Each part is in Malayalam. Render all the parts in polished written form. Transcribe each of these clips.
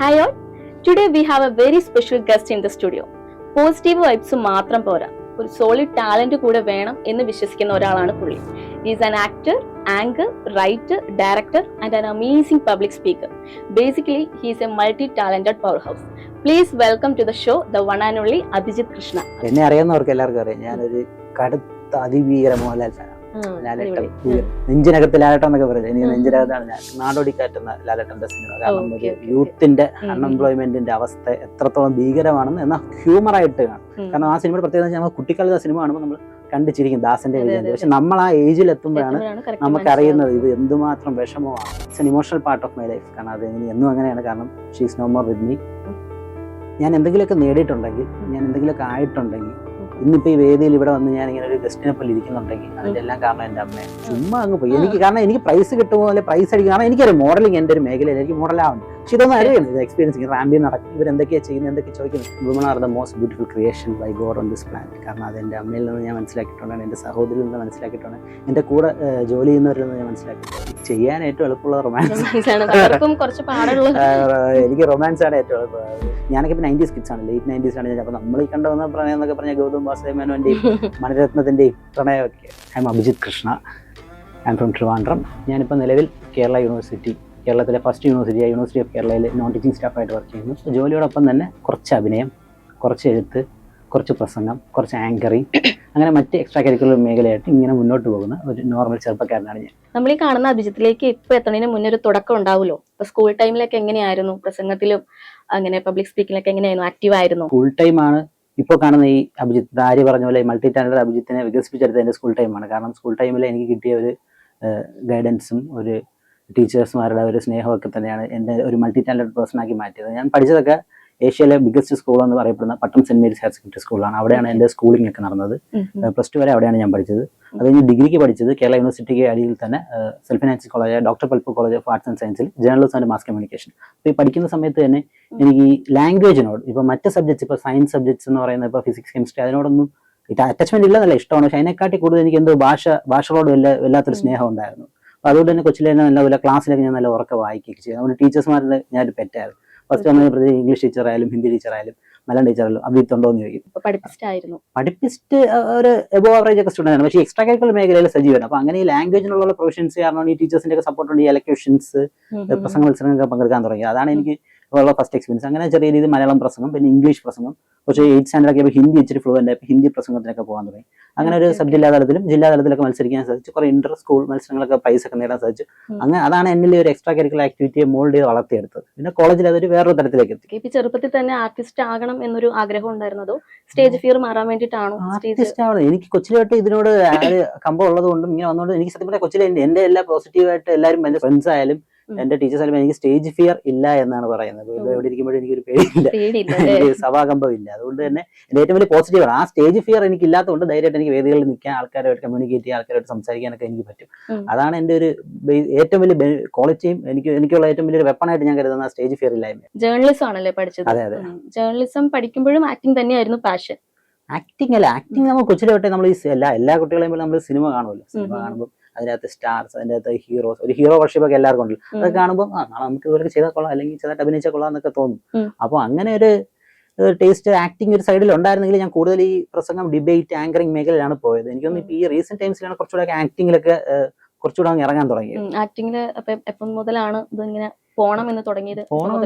Hi all. Today we have a very special guest in the studio. Positive vibes മാത്രം പോരാ, ഒരു സോളിഡ് ടാലന്റ് കൂടെ വേണം എന്ന് വിശ്വസിക്കുന്ന ഒരാളാണ് പുള്ളി. He is an actor, anchor, writer, director and an amazing public speaker. Basically, he is a multi-talented powerhouse. Please welcome to the show the one and only Abhijit Krishna. എന്നെ അറിയാവുന്നവർക്ക് എല്ലാവർക്കും അറിയാം, ഞാനൊരു കടുത്ത അതിഭീകര മോഹൻലാൽ ഫാനാണ്. ലാലേട്ടൻ നെഞ്ചിനകത്ത് ലാലേട്ടൻ എന്നൊക്കെ പറയുന്നത് എനിക്ക് നെഞ്ചിനകത്താണ്. ഞാൻ നാടോടിക്കാറ്റുന്ന ലാലേട്ടന്റെ സിനിമ, കാരണം ഒരു യൂത്തിന്റെ അൺഎംപ്ലോയ്മെന്റിന്റെ അവസ്ഥ എത്രത്തോളം ഭീകരമാണെന്ന് എന്നാൽ ഹ്യൂമറായിട്ട് കാണും. കാരണം ആ സിനിമയുടെ പ്രത്യേകത നമ്മൾ കുട്ടിക്കാലത്ത് ആ സിനിമ കാണുമ്പോൾ നമ്മൾ കണ്ടിച്ചിരിക്കും ദാസന്റെ വിജയന്റെ. പക്ഷെ നമ്മൾ ആ ഏജിൽ എത്തുമ്പോഴാണ് നമുക്കറിയുന്നത് ഇത് എന്തുമാത്രം വിഷമമാണ്. It's an emotional part of my life. കാരണം അത് എന്നും അങ്ങനെയാണ്. കാരണം she is no more with me. ഞാൻ എന്തെങ്കിലുമൊക്കെ നേടിയിട്ടുണ്ടെങ്കിൽ, ഞാൻ എന്തെങ്കിലുമൊക്കെ ആയിട്ടുണ്ടെങ്കിൽ, ഇന്നിപ്പോ ഈ വേദിയിൽ ഇവിടെ വന്ന് ഞാൻ ഇങ്ങനെ ഒരു ഗസ്റ്റിനെ പോലെ ഇരിക്കുന്നുണ്ടെങ്കിൽ അതിന്റെ എല്ലാം കാരണം എന്റെ അമ്മയെ ചുമ്മാ അങ്ങ് പോയി. എനിക്ക് കാരണം എനിക്ക് പ്രൈസ് കിട്ടുമോ അല്ലെ പ്രൈസ് അടിക്കും. കാരണം എനിക്കറിയാം മോഡലിംഗ് എന്റെ ഒരു മേഖലയിൽ എനിക്ക് മോഡലാവുന്നു. പക്ഷെ ഇതൊന്നും അറിയണം, ഇത് എക്സ്പീരിയൻസ്. റാമ്പിൽ നടക്കും, ഇവരെന്തൊക്കെയാ ചെയ്യുന്നത്, എന്തൊക്കെ ചോദിക്കുന്നത്. Woman are the most beautiful creation by God on this planet. കാരണം അത് എൻ്റെ അമ്മയിൽ നിന്ന് ഞാൻ മനസ്സിലാക്കിയിട്ടുണ്ട്, എൻ്റെ സഹോദരിയിൽ നിന്ന് മനസ്സിലാക്കിയിട്ടുണ്ട്, എൻ്റെ കൂടെ ജോലി ചെയ്യുന്നവരിൽ നിന്ന് ഞാൻ മനസ്സിലാക്കിയിട്ടുണ്ട്. ചെയ്യാൻ ഏറ്റവും എളുപ്പമുള്ള റൊമാൻസ്. എനിക്ക് റൊമാൻസ് ആണ് ഏറ്റവും എളുപ്പം. ഞാനൊക്കെ ഇപ്പൊ 90s കിഡ്സ് ആണ്, ലേറ്റ് 90s ആണ്. അപ്പൊ നമ്മൾ ഈ കണ്ടുവന്ന പ്രണയം എന്നൊക്കെ പറഞ്ഞ ഗൗതം വാസുദേവമേനോന്റെയും മണിരത്നത്തിന്റെയും പ്രണയമൊക്കെ. I am Abhijith Krishna, I am from Trivandrum. ഞാനിപ്പോൾ നിലവിൽ കേരള യൂണിവേഴ്സിറ്റി, കേരളത്തിലെ ഫസ്റ്റ് യൂണിവേഴ്സിറ്റി, യൂണിവേഴ്സിറ്റി ഓഫ് കേരളയിൽ നോൺ ടീച്ചിങ് സ്റ്റാഫായിട്ട് വർക്ക് ചെയ്യുന്നു. ജോലിയോടൊപ്പം തന്നെ കുറച്ച് അഭിനയം, കുറച്ച് എഴുത്ത്, കുറച്ച് പ്രസംഗം, കുറച്ച് ആങ്കറിങ്, അങ്ങനെ മറ്റ് എക്സ്ട്രാ കരിക്കുലർ മേഖലയായിട്ട് ഇങ്ങനെ മുന്നോട്ട് പോകുന്ന ഒരു നോർമൽ ചെറുപ്പക്കാരനാണ് ഞാൻ. നമ്മൾ ഈ കാണുന്ന അഭിജിത്തിലേക്ക് ഇപ്പൊ എത്തുന്നതിന് മുന്നേ ഒരു തുടക്കം ഉണ്ടാവുമല്ലോ. ഇപ്പൊ സ്കൂൾ ടൈമിലൊക്കെ എങ്ങനെയായിരുന്നു? പ്രസംഗത്തിലും അങ്ങനെ പബ്ലിക് സ്പീക്കിങ്ങിലൊക്കെ എങ്ങനെയായിരുന്നു? ആക്റ്റീവ് ആയിരുന്നു? സ്കൂൾ ടൈമാണ് ഇപ്പോൾ കാണുന്ന ഈ അഭിജിത്ത്. ആര്യ പറഞ്ഞ പോലെ മൾട്ടി ടാലന്റഡ് അഭിജിത്തിനെ വികസിപ്പിച്ചെടുത്ത എൻ്റെ സ്കൂൾ ടൈമാണ്. കാരണം സ്കൂൾ ടൈമിൽ എനിക്ക് കിട്ടിയ ഒരു ഗൈഡൻസും ഒരു ടീച്ചേഴ്സുമാരുടെ ഒരു സ്നേഹമൊക്കെ തന്നെയാണ് എൻ്റെ ഒരു മൾട്ടി ടാലന്റഡ് പേഴ്സൺ ആക്കി മാറ്റിയത്. ഞാൻ പഠിച്ചതൊക്കെ ഏഷ്യയിലെ ബിഗ്ഗസ്റ്റ് സ്കൂൾ എന്ന് പറയപ്പെടുന്ന പട്ടം സെന്റ് മേരീസ് ഹയർ സെക്കൻഡറി സ്കൂളാണ്. അവിടെയാണ് എൻ്റെ സ്കൂളിംഗ് ഒക്കെ നടന്നത്. +2 വരെ അവിടെയാണ് ഞാൻ പഠിച്ചത്. അത് കഴിഞ്ഞ് ഡിഗ്രിക്ക് പഠിച്ചത് കേരള യൂണിവേഴ്സിറ്റിക്ക് അടിയിൽ തന്നെ self finance college, doctor Palpu college of arts and സയൻസിൽ ജേർണലിസം ആൻഡ് മാസ് കമ്മ്യൂണിക്കേഷൻ. അപ്പോൾ ഈ പഠിക്കുന്ന സമയത്ത് തന്നെ എനിക്ക് ഈ ലാംഗ്വേജിനോട്, ഇപ്പോൾ മറ്റ് സബ്ജക്ട്സ്, ഇപ്പോൾ സയൻസ് സബ്ജക്ട്സ് എന്ന് പറയുന്നത്, ഇപ്പോൾ ഫിസിക്സ്, കെമിസ്ട്രി, അതിനോടൊന്നും അറ്റാച്ച്മെന്റ് ഇല്ല, നല്ല ഇഷ്ടമാണ്. പക്ഷെ അതിനെക്കാട്ടി കൂടുതൽ എനിക്ക് എന്തോ ഭാഷകളോട് വല്ലാത്തൊരു സ്നേഹം ഉണ്ടായിരുന്നു. അപ്പോൾ അതുകൊണ്ട് തന്നെ കൊച്ചിലെ നല്ല ക്ലാസ്സിലൊക്കെ ഞാൻ നല്ല ഉറക്കെ വായിക്കുകയൊക്കെ ചെയ്യും. അതുകൊണ്ട് ടീച്ചേഴ്സ്മാരുടെ ഞാനൊരു പെറ്റായിരുന്നു. ഫസ്റ്റ് വന്ന ഇംഗ്ലീഷ് ടീച്ചറായാലും ഹിന്ദി ടീച്ചറായാലും മലയാളം ടീച്ചറായാലും അഭിജിത്തുണ്ടോ എന്ന് ചോദിക്കും. പഠിപ്പിസ്റ്റ് ഒരു എബോ ആവറേജ് ഒക്കെ സ്റ്റുഡന്റ് ആണ്, പക്ഷേ എക്സ്ട്രാ കരിക്കുലർ മേഖലയിൽ സജീവമാണ്. അപ്പൊ അങ്ങനെ ഈ ലാംഗ്വേജിനുള്ള പ്രൊഫഷൻസ് കാരണം ഈ ടീച്ചേഴ്സിന്റെ ഒക്കെ സപ്പോർട്ട് ഉണ്ട്. ഈ എലക്യൂഷൻസ്, പ്രസംഗ മത്സരങ്ങളൊക്കെ പങ്കെടുക്കാൻ തുടങ്ങി. അതാണ് എനിക്ക് ഉള്ള ഫസ്റ്റ് എക്സ്പീരിയൻസ്. അങ്ങനെ ചെറിയ രീതിയിൽ മലയാളം പ്രസംഗം, പിന്നെ ഇംഗ്ലീഷ് പ്രസംഗം, പക്ഷേ 8th സ്റ്റാൻഡേർഡ് ഒക്കെ ഹിന്ദി ഇച്ചിരി ഫ്ലുവൻ്റ് ആയി ഹിന്ദി പ്രസംഗത്തിനൊക്കെ പോകാൻ തുടങ്ങി. അങ്ങനെ ഒരു സബ് ജില്ലാ തലത്തിലും ജില്ലാ തലത്തിലൊക്കെ മത്സരിക്കാൻ സാധിച്ചു. കുറെ ഇന്റർ സ്കൂൾ മത്സരങ്ങളൊക്കെ പ്രൈസ് ഒക്കെ നേടാൻ സാധിച്ചു. അങ്ങനെ അതാണ് എന്നിലെ ഒരു എക്സ്ട്രാ കരിക്കുലർ ആക്ടിവിറ്റിയെ മോൾഡ് ചെയ്ത് വളർത്തിയെടുത്തത്. പിന്നെ കോളേജിൽ അതൊരു വേറൊരു തരത്തിലേക്ക് എത്തി. ചെറുപ്പത്തിൽ തന്നെ ആർട്ടിസ്റ്റ് ആകണം എന്നൊരു ആഗ്രഹം ഉണ്ടായിരുന്നതോ സ്റ്റേജ് ഫിയർ മാറാൻ വേണ്ടിയിട്ടാണോ? ആർട്ടിസ്റ്റ് ആണ്. എനിക്ക് കൊച്ചിലോട്ട് ഇതിനോട് കമ്പം ഉള്ളത് കൊണ്ടും ഇങ്ങനെ വന്നുകൊണ്ട് എനിക്ക് സത്യം പറഞ്ഞാൽ കൊച്ചിലെ എന്റെ എല്ലാ പോസിറ്റീവായിട്ട് എല്ലാവരും എന്റെ ഫ്രണ്ട്സ് ആയാലും എന്റെ ടീച്ചേഴ്സ് ആയാലും എനിക്ക് സ്റ്റേജ് ഫിയർ ഇല്ല എന്നാണ് പറയുന്നത്. എവിടെ ഇരിക്കുമ്പോഴും എനിക്കൊരു പേടിയില്ല, സഭാകമ്പം ഇല്ല. അതുകൊണ്ട് തന്നെ എന്റെ ഏറ്റവും വലിയ പോസിറ്റീവാണ്. ആ സ്റ്റേജ് ഫിയർ എനിക്ക് ഇല്ലാത്തതുകൊണ്ട് ധൈര്യമായിട്ട് എനിക്ക് വേദികളിൽ നിൽക്കാൻ, ആൾക്കാരുമായിട്ട് കമ്മ്യൂണിക്കേറ്റ് ചെയ്യാൻ, ആൾക്കാരായിട്ട് സംസാരിക്കാനൊക്കെ എനിക്ക് പറ്റും. അതാണ് എന്റെ ഒരു ഏറ്റവും വലിയ ക്വാളിറ്റിയും എനിക്കുള്ള ഏറ്റവും വലിയൊരു വെപ്പണായിട്ട് ഞാൻ കരുതുന്ന സ്റ്റേജ് ഫിയർ ഇല്ലായ്മ. ജേർണലിസം ആണല്ലേ പഠിച്ചത്? അതെ അതെ. ജേർണലിസം പഠിക്കുമ്പോഴും ആക്ടിങ് തന്നെയായിരുന്നു പാഷൻ? ആക്ടിങ് അല്ല, ആക്ടിങ് നമ്മൾ കൊച്ചിലോട്ടെ നമ്മൾ ഈ എല്ലാ കുട്ടികളെയും പോലെ നമ്മൾ സിനിമ കാണുമല്ലോ. സിനിമ കാണുമ്പോൾ അതിനകത്ത് സ്റ്റാർസ്, അതിൻ്റെ അകത്ത് ഹീറോസ്, ഒരു ഹീറോ വർഷിപ്പ് ഒക്കെ എല്ലാവർക്കും ഉണ്ടല്ലോ. അതൊക്കെ കാണുമ്പോൾ നാളെ നമുക്ക് ഇവർക്ക് ചെയ്താൽ കൊള്ളാം, അല്ലെങ്കിൽ ചെയ്തിട്ട് അഭിനയിച്ചാൽ കൊള്ളാം എന്നൊക്കെ തോന്നും. അപ്പോൾ അങ്ങനെ ഒരു ടേസ്റ്റ് ആക്ടിങ് ഒരു സൈഡിൽ ഉണ്ടായിരുന്നെങ്കിൽ ഞാൻ കൂടുതൽ ഈ പ്രസംഗം, ഡിബേറ്റ്, ആങ്കറിംഗ് മേഖലയിലാണ് പോയത്. എനിക്കൊന്നും ഇപ്പൊ ഈ റീസെന്റ് ടൈംസിലാണ് കുറച്ചുകൂടെ ആക്ടിങ്ങിലൊക്കെ കുറച്ചുകൂടെ ഇറങ്ങാൻ തുടങ്ങിയത്. ആക്ടിങ്ങില് എപ്പം മുതലാണ് ഇതിങ്ങനെ പോണം തുടങ്ങിയത്?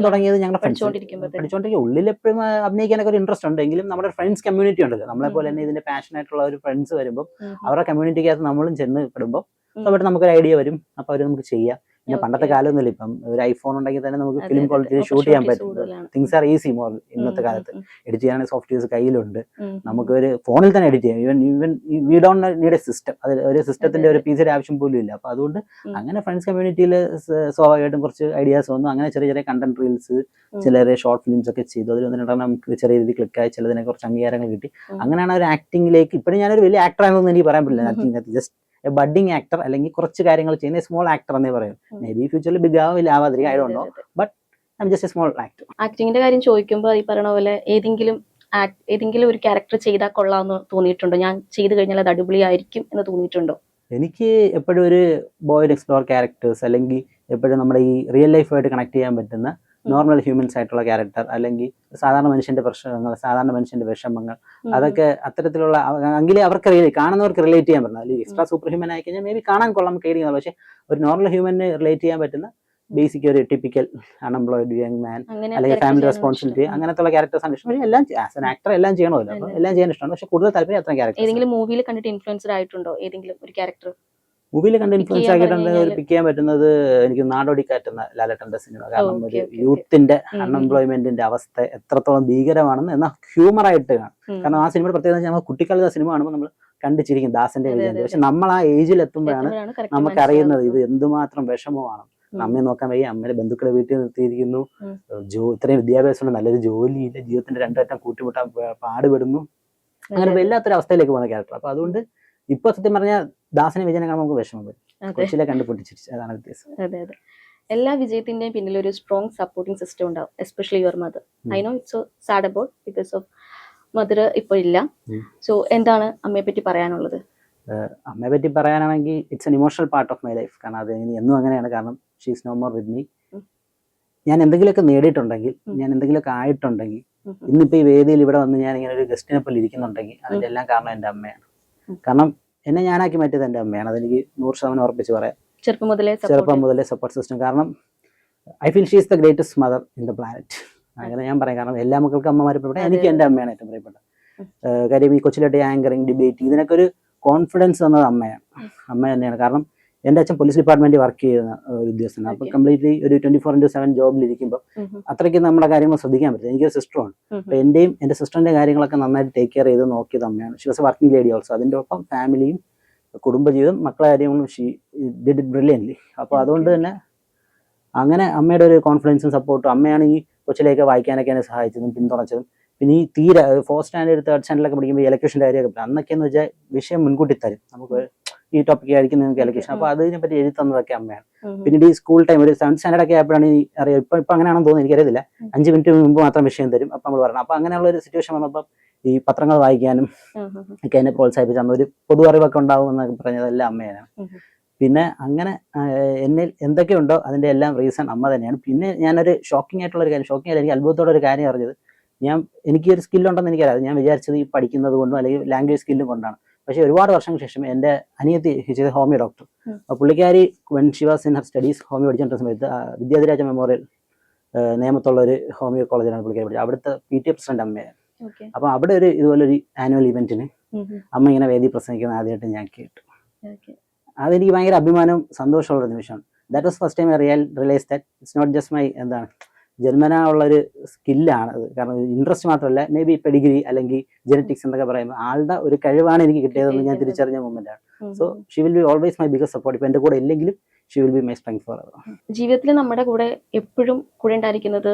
ഞങ്ങളുടെ പഠിച്ചുകൊണ്ടിരിക്കുക. ഉള്ളിൽ എപ്പോഴും അഭിനയിക്കാനൊക്കെ ഒരു ഇൻട്രസ്റ്റ് ഉണ്ടെങ്കിലും നമ്മുടെ ഫ്രണ്ട്സ് കമ്മ്യൂണിറ്റി ഉണ്ട്. നമ്മളെ പോലെ തന്നെ ഇതിന്റെ പാഷൻ ആയിട്ടുള്ള ഒരു ഫ്രണ്ട്സ് വരുമ്പോൾ അവരുടെ കമ്മ്യൂണിറ്റിക്കകത്ത് നമ്മളും ചെന്ന് പെടുമ്പോൾ അവിടെ നമുക്കൊരു ഐഡിയ വരും. അപ്പൊ അവർ നമുക്ക് ചെയ്യാം. പിന്നെ പണ്ടത്തെ കാലമൊന്നുമില്ല, ഇപ്പം ഒരു ഐഫോൺ ഉണ്ടെങ്കിൽ തന്നെ നമുക്ക് ഫിലിം ക്വാളിറ്റിയിൽ ഷൂട്ട് ചെയ്യാൻ പറ്റും. Things are easy more. ഇന്നത്തെ കാലത്ത് എഡിറ്റ് ചെയ്യാനുള്ള സോഫ്റ്റ്വെയർസ് കയ്യിലുണ്ട്. നമുക്ക് ഒരു ഫോണിൽ തന്നെ എഡിറ്റ് ചെയ്യാം. Even we don't need A system. അത് ഒരു സിസ്റ്റത്തിന്റെ ഒരു പീസിയുടെ ആവശ്യം പോലും ഇല്ല. അപ്പൊ അതുകൊണ്ട് അങ്ങനെ ഫ്രണ്ട്സ് കമ്മ്യൂണിറ്റിയിൽ സ്വാഭാവികമായിട്ടും കുറച്ച് ഐഡിയാസ് വന്നു. അങ്ങനെ ചെറിയ ചെറിയ കണ്ടന്റ് റീൽസ്, ചില ഷോർട്ട് ഫിലിംസ് ഒക്കെ ചെയ്തു. അതിൽ ഒന്നിട്ട് നമുക്ക് ചെറിയ രീതിയിൽ ക്ലിക്കായി, ചിലതിനെ കുറച്ച് അംഗീകാരങ്ങൾ കിട്ടി. അങ്ങനെയാണ് ഒരു ആക്ടിങ്ങിലേക്ക്. ഇപ്പോഴും ഞാനൊരു വലിയ ആക്ടർ ആണെന്നൊന്നും എനിക്ക് പറയാൻ പറ്റില്ല. ജസ്റ്റ് ബഡ്ഡിങ് ആക്ടർ, അല്ലെങ്കിൽ കുറച്ച് കാര്യങ്ങൾ ചെയ്യുന്ന സ്മോൾ ആക്ടർ എന്നേ പറയും. മേ ബി ഫ്യൂച്ചറിൽ ബിഗ് ആവാതിരിക്കും, I don't know, but I am just a small actor. ആക്ടിങ്ങിന്റെ കാര്യം ചോദിക്കുമ്പോൾ ഈ പറയുന്ന പോലെ ഏതെങ്കിലും ഒരു ക്യാരക്ടർ ചെയ്താൽ കൊള്ളാമെന്ന് തോന്നിയിട്ടുണ്ടോ? ഞാൻ ചെയ്തു കഴിഞ്ഞാൽ അത് അടിപൊളിയായിരിക്കും എന്ന് തോന്നിയിട്ടുണ്ടോ? എനിക്ക് എപ്പോഴും ഒരു ബോയ്ഡ് എക്സ്പ്ലോർ ക്യാരക്ടേഴ്സ്, അല്ലെങ്കിൽ എപ്പോഴും നമ്മുടെ ഈ റിയൽ ലൈഫായിട്ട് കണക്ട് ചെയ്യാൻ പറ്റുന്ന നോർമൽ ഹ്യൂമൻസ് ആയിട്ടുള്ള ക്യാരക്ടർ, അല്ലെങ്കിൽ സാധാരണ മനുഷ്യന്റെ പ്രശ്നങ്ങൾ, സാധാരണ മനുഷ്യന്റെ വിഷമങ്ങൾ, അതൊക്കെ അത്തരത്തിലുള്ള എങ്കിലേ അവർക്ക് കാണുന്നവർക്ക് റിലേറ്റ് ചെയ്യാൻ പറ്റുന്നത്. അല്ലെങ്കിൽ എക്സ്ട്രാ സൂപ്പർ ഹ്യൂമൻ ആയി കഴിഞ്ഞാൽ മേ ബി കാണാൻ കൊള്ളാം, കേൾക്കുന്നത്, പക്ഷെ ഒരു നോർമൽ ഹ്യൂമന് റിലേറ്റ് ചെയ്യാൻ പറ്റുന്ന ബേസിക് ഒരു ടിപ്പിക്കൽ അൺഎംപ്ലോയിഡ് യങ് മാൻ, അല്ലെങ്കിൽ ഫാമിലി റെസ്പോൺസിബിലിറ്റി, അങ്ങനത്തെ ക്യാരക്ടേഴ്സ് ആണ് ഇഷ്ടം. പക്ഷേ എല്ലാം ആസ് ആൻ ആക്ടർ എല്ലാം ചെയ്യണമല്ലോ, അപ്പോൾ എല്ലാം ചെയ്യാൻ ഇഷ്ടമാണ്. പക്ഷെ കൂടുതൽ താല്പര്യം അത്രയും ക്യാരക്ടർ. ഏതെങ്കിലും മൂവിയിൽ കണ്ടിട്ട് ഇൻഫ്ലുവൻസ്ഡ് ആയിട്ടുണ്ടോ ഏതെങ്കിലും ഒരു ക്യാരക്ടർ? മൂവിയിൽ കണ്ട് ഇൻഫ്ലുവൻസ് ആക്കിയിട്ടുണ്ട് ഒരു പിക്ക് ചെയ്യാൻ പറ്റുന്നത് എനിക്ക് നാടോടിക്കാറ്റ് എന്ന ലാലേട്ടന്റെ സിനിമ. കാരണം ഒരു യൂത്തിന്റെ അൺഎംപ്ലോയ്മെന്റിന്റെ അവസ്ഥ എത്രത്തോളം ഭീകരമാണെന്ന് എന്നാൽ ഹ്യൂമർ ആയിട്ട് കാണും. കാരണം ആ സിനിമയുടെ പ്രത്യേകത നമ്മൾ കുട്ടിക്കാലത്ത് ആ സിനിമ കാണുമ്പോൾ നമ്മൾ കണ്ടിച്ചിരിക്കും ദാസന്റെ വിജയം. പക്ഷെ നമ്മൾ ആ ഏജിൽ എത്തുമ്പോഴാണ് നമുക്കറിയുന്നത് ഇത് എന്തുമാത്രം വിഷമമാണ്. അമ്മയെ നോക്കാൻ വയ്യ, അമ്മയുടെ ബന്ധുക്കളെ വീട്ടിൽ നിർത്തിയിരിക്കുന്നു, ഇത്രയും വിദ്യാഭ്യാസമുണ്ട്, നല്ലൊരു ജോലിയില്ല, ജീവിതത്തിന്റെ രണ്ടറ്റം കൂട്ടിമുട്ടാൻ പാടുപെടുന്നു, അങ്ങനെ വല്ലാത്തൊരു അവസ്ഥയിലേക്ക് പോകുന്ന ക്യാരക്ടർ. അപ്പൊ അതുകൊണ്ട് ഇപ്പൊ സത്യം പറഞ്ഞാൽ ദാസനെ വിജയനെ കാണുമ്പോൾ നമുക്ക് വിഷമം വരും. കൊച്ചിലെ കണ്ടുപിടിച്ചിരിച്ചു, അതാണ് വ്യത്യാസം. അതെ അതെ, എല്ലാ വിജയത്തിന്റെയും പിന്നിൽ ഒരു സ്ട്രോങ് സപ്പോർട്ടിംഗ് സിസ്റ്റം ഉണ്ടാവും, especially your mother. I know it's so sad about because of mother ഇപ്പോൾ ഇല്ല. സോ എന്താണ് അമ്മയെ പറ്റി പറയാനുള്ളത്? അമ്മയെ പറ്റി പറയാനാണെങ്കിൽ it's an emotional part of my life. കാരണം അത് എന്നും അങ്ങനെയാണ്. കാരണം she is no more with me. ഞാൻ എന്തെങ്കിലുമൊക്കെ നേടിയിട്ടുണ്ടെങ്കിൽ, ഞാൻ എന്തെങ്കിലുമൊക്കെ ആയിട്ടുണ്ടെങ്കിൽ, ഇന്നിപ്പോൾ ഈ വേദിയിൽ ഇവിടെ വന്ന് ഞാൻ ഇങ്ങനെ ഒരു ഗസ്റ്റിനെ പോലെ ഇരിക്കുന്നുണ്ടെങ്കിൽ അതിൻ്റെ എല്ലാം കാരണം എൻ്റെ അമ്മയാണ്. കാരണം എന്നെ ഞാനാക്കി മാറ്റിയത് എൻ്റെ അമ്മയാണ്. അതെനിക്ക് 100% ഉറപ്പിച്ച് പറയാം. ചെറുപ്പം മുതലേ സപ്പോർട്ട് സിസ്റ്റം. കാരണം I feel she is the greatest mother in the planet. അങ്ങനെ ഞാൻ പറയാം. കാരണം എല്ലാ മക്കൾക്കും അമ്മമാരെ പ്രിയപ്പെട്ട, എനിക്ക് എൻ്റെ അമ്മയാണ് ഏറ്റവും പ്രിയപ്പെട്ടത്. കാര്യം ഈ കൊച്ചിലോട്ട് ആങ്കറിങ്, ഡിബേറ്റ്, ഇതിനൊക്കെ ഒരു കോൺഫിഡൻസ് തന്നത് അമ്മയാണ്, അമ്മ തന്നെയാണ്. കാരണം എൻ്റെ അച്ഛൻ പോലീസ് ഡിപ്പാർട്ട്മെന്റിൽ വർക്ക് ചെയ്യുന്ന ഒരു ഉദ്യോഗസ്ഥനാണ്. അപ്പോൾ കംപ്ലീറ്റ്ലി ഒരു 24/7 ജോബിലിരിക്കുമ്പോൾ അത്രയ്ക്ക് നമ്മുടെ കാര്യങ്ങൾ ശ്രദ്ധിക്കാൻ പറ്റും. എനിക്കൊരു സിസ്റ്ററുമാണ്. അപ്പോൾ എൻ്റെയും എൻ്റെ സിസ്റ്ററിൻ്റെ കാര്യങ്ങളൊക്കെ നന്നായിട്ട് ടേക്ക് കെയർ ചെയ്ത് നോക്കിയത് അമ്മയാണ്. She was A working lady also. അതിൻ്റെ ഒപ്പം ഫാമിലിയും കുടുംബജീവിതം മക്കളെ കാര്യങ്ങളും ഷീ ഡിഡ് ഇറ്റ് ബ്രില്യൻ്റ്ലി. അപ്പോൾ അതുകൊണ്ട് തന്നെ അങ്ങനെ അമ്മയുടെ ഒരു കോൺഫിഡൻസും സപ്പോർട്ടും, അമ്മയാണ് ഈ കൊച്ചിലേക്ക് വായിക്കാനൊക്കെ എന്നെ സഹായിച്ചതും പിന്തുണച്ചതും. പിന്നെ ഈ തീരെ 4th സ്റ്റാൻഡേർഡ് 3rd സ്റ്റാൻഡേർഡിലൊക്കെ പഠിക്കുമ്പോൾ ഇലക്ട്രീഷൻ്റെ കാര്യമൊക്കെ അന്നൊക്കെയെന്ന് വെച്ചാൽ വിഷയം മുൻകൂട്ടി തരും, നമുക്ക് ഈ ടോപ്പിക് ആയിരിക്കും നിങ്ങൾക്ക് ഇലക്ട്രീഷൻ. അപ്പോൾ അതിനെ പറ്റി എഴുതി തന്നതൊക്കെ അമ്മയാണ്. പിന്നീട് ഈ സ്കൂൾ ടൈം ഒരു 7th സ്റ്റാൻഡേർഡ് ഒക്കെ ആയപ്പോഴാണ് ഈ അറിയാം. ഇപ്പം അങ്ങനെയാണെന്ന് തോന്നുന്നു, എനിക്കറിയത്തില്ല. 5 മിനിറ്റ് മുമ്പ് മാത്രം വിഷയം തരും, അപ്പം നമ്മൾ പറയണം. അപ്പോൾ അങ്ങനെയുള്ള ഒരു സിറ്റുവേഷൻ വന്നപ്പോൾ ഈ പത്രങ്ങൾ വായിക്കാനും ഒക്കെ എന്നെ പ്രോത്സാഹിപ്പിച്ച അമ്മ. ഒരു പൊതു അറിവൊക്കെ ഉണ്ടാവും എന്നൊക്കെ പറഞ്ഞതെല്ലാം അമ്മയാണ്. പിന്നെ അങ്ങനെ എന്നിൽ എന്തൊക്കെയുണ്ടോ അതിൻ്റെ എല്ലാം റീസൺ അമ്മ തന്നെയാണ്. പിന്നെ ഞാനൊരു ഷോക്കിംഗ് ആയിട്ടുള്ള ഒരു കാര്യം, ഷോക്കിംഗ് അല്ല, എനിക്ക് അത്ഭുതത്തോടെ ഒരു കാര്യം അറിഞ്ഞത്, എനിക്ക് ഒരു സ്കില്ലുണ്ടെന്ന് എനിക്കറിയാം. ഞാൻ വിചാരിച്ചത് ഈ പഠിക്കുന്നത് കൊണ്ടും അല്ലെങ്കിൽ ലാംഗ്വേജ് സ്കില്ലും കൊണ്ടാണ്. പക്ഷേ ഒരുപാട് വർഷങ്ങൾക്ക് ശേഷം എൻ്റെ അനിയത്തി ചെയ്ത ഹോമിയോ ഡോക്ടർ, പുള്ളിക്കാരി when she was in her studies, homeo പഠിച്ചിട്ടുള്ള സമയത്ത് വിദ്യാധിരാജ മെമ്മോറിയൽ നേമത്തുള്ള ഒരു ഹോമിയോ കോളേജിലാണ് പുള്ളിക്കാരി പഠിച്ചത്. അവിടുത്തെ PTA പ്രസിഡന്റ് അമ്മയാണ്. അപ്പോൾ അവിടെ ഒരു ഇതുപോലൊരു ആനുവൽ ഇവന്റിന് അമ്മ ഇങ്ങനെ വേദി പ്രസംഗിക്കുന്നത് ആദ്യമായിട്ട് ഞാൻ കേട്ടു. അതെനിക്ക് ഭയങ്കര അഭിമാനവും സന്തോഷമുള്ള നിമിഷമാണ്. That was first time I realise that it's not just my ജന്മനാ ഉള്ളൊരു സ്കില്ലാണ് അത്. കാരണം ഇൻട്രസ്റ്റ് മാത്രമല്ല, മേ ബി പെഡിഗ്രി അല്ലെങ്കിൽ ജെനറ്റിക്സ് എന്നൊക്കെ പറയുമ്പോൾ ആളുടെ ഒരു കഴിവാണ് എനിക്ക് കിട്ടിയതെന്ന് ഞാൻ തിരിച്ചറിഞ്ഞ മൊമെന്റാണ്. So she will be always my biggest support. ഇപ്പൊ എന്റെ കൂടെ ഇല്ലെങ്കിലും she will be my strength for ever. ജീവിതത്തിൽ നമ്മുടെ കൂടെ എപ്പോഴും കൂടെ ഉണ്ടായിരിക്കുന്നത്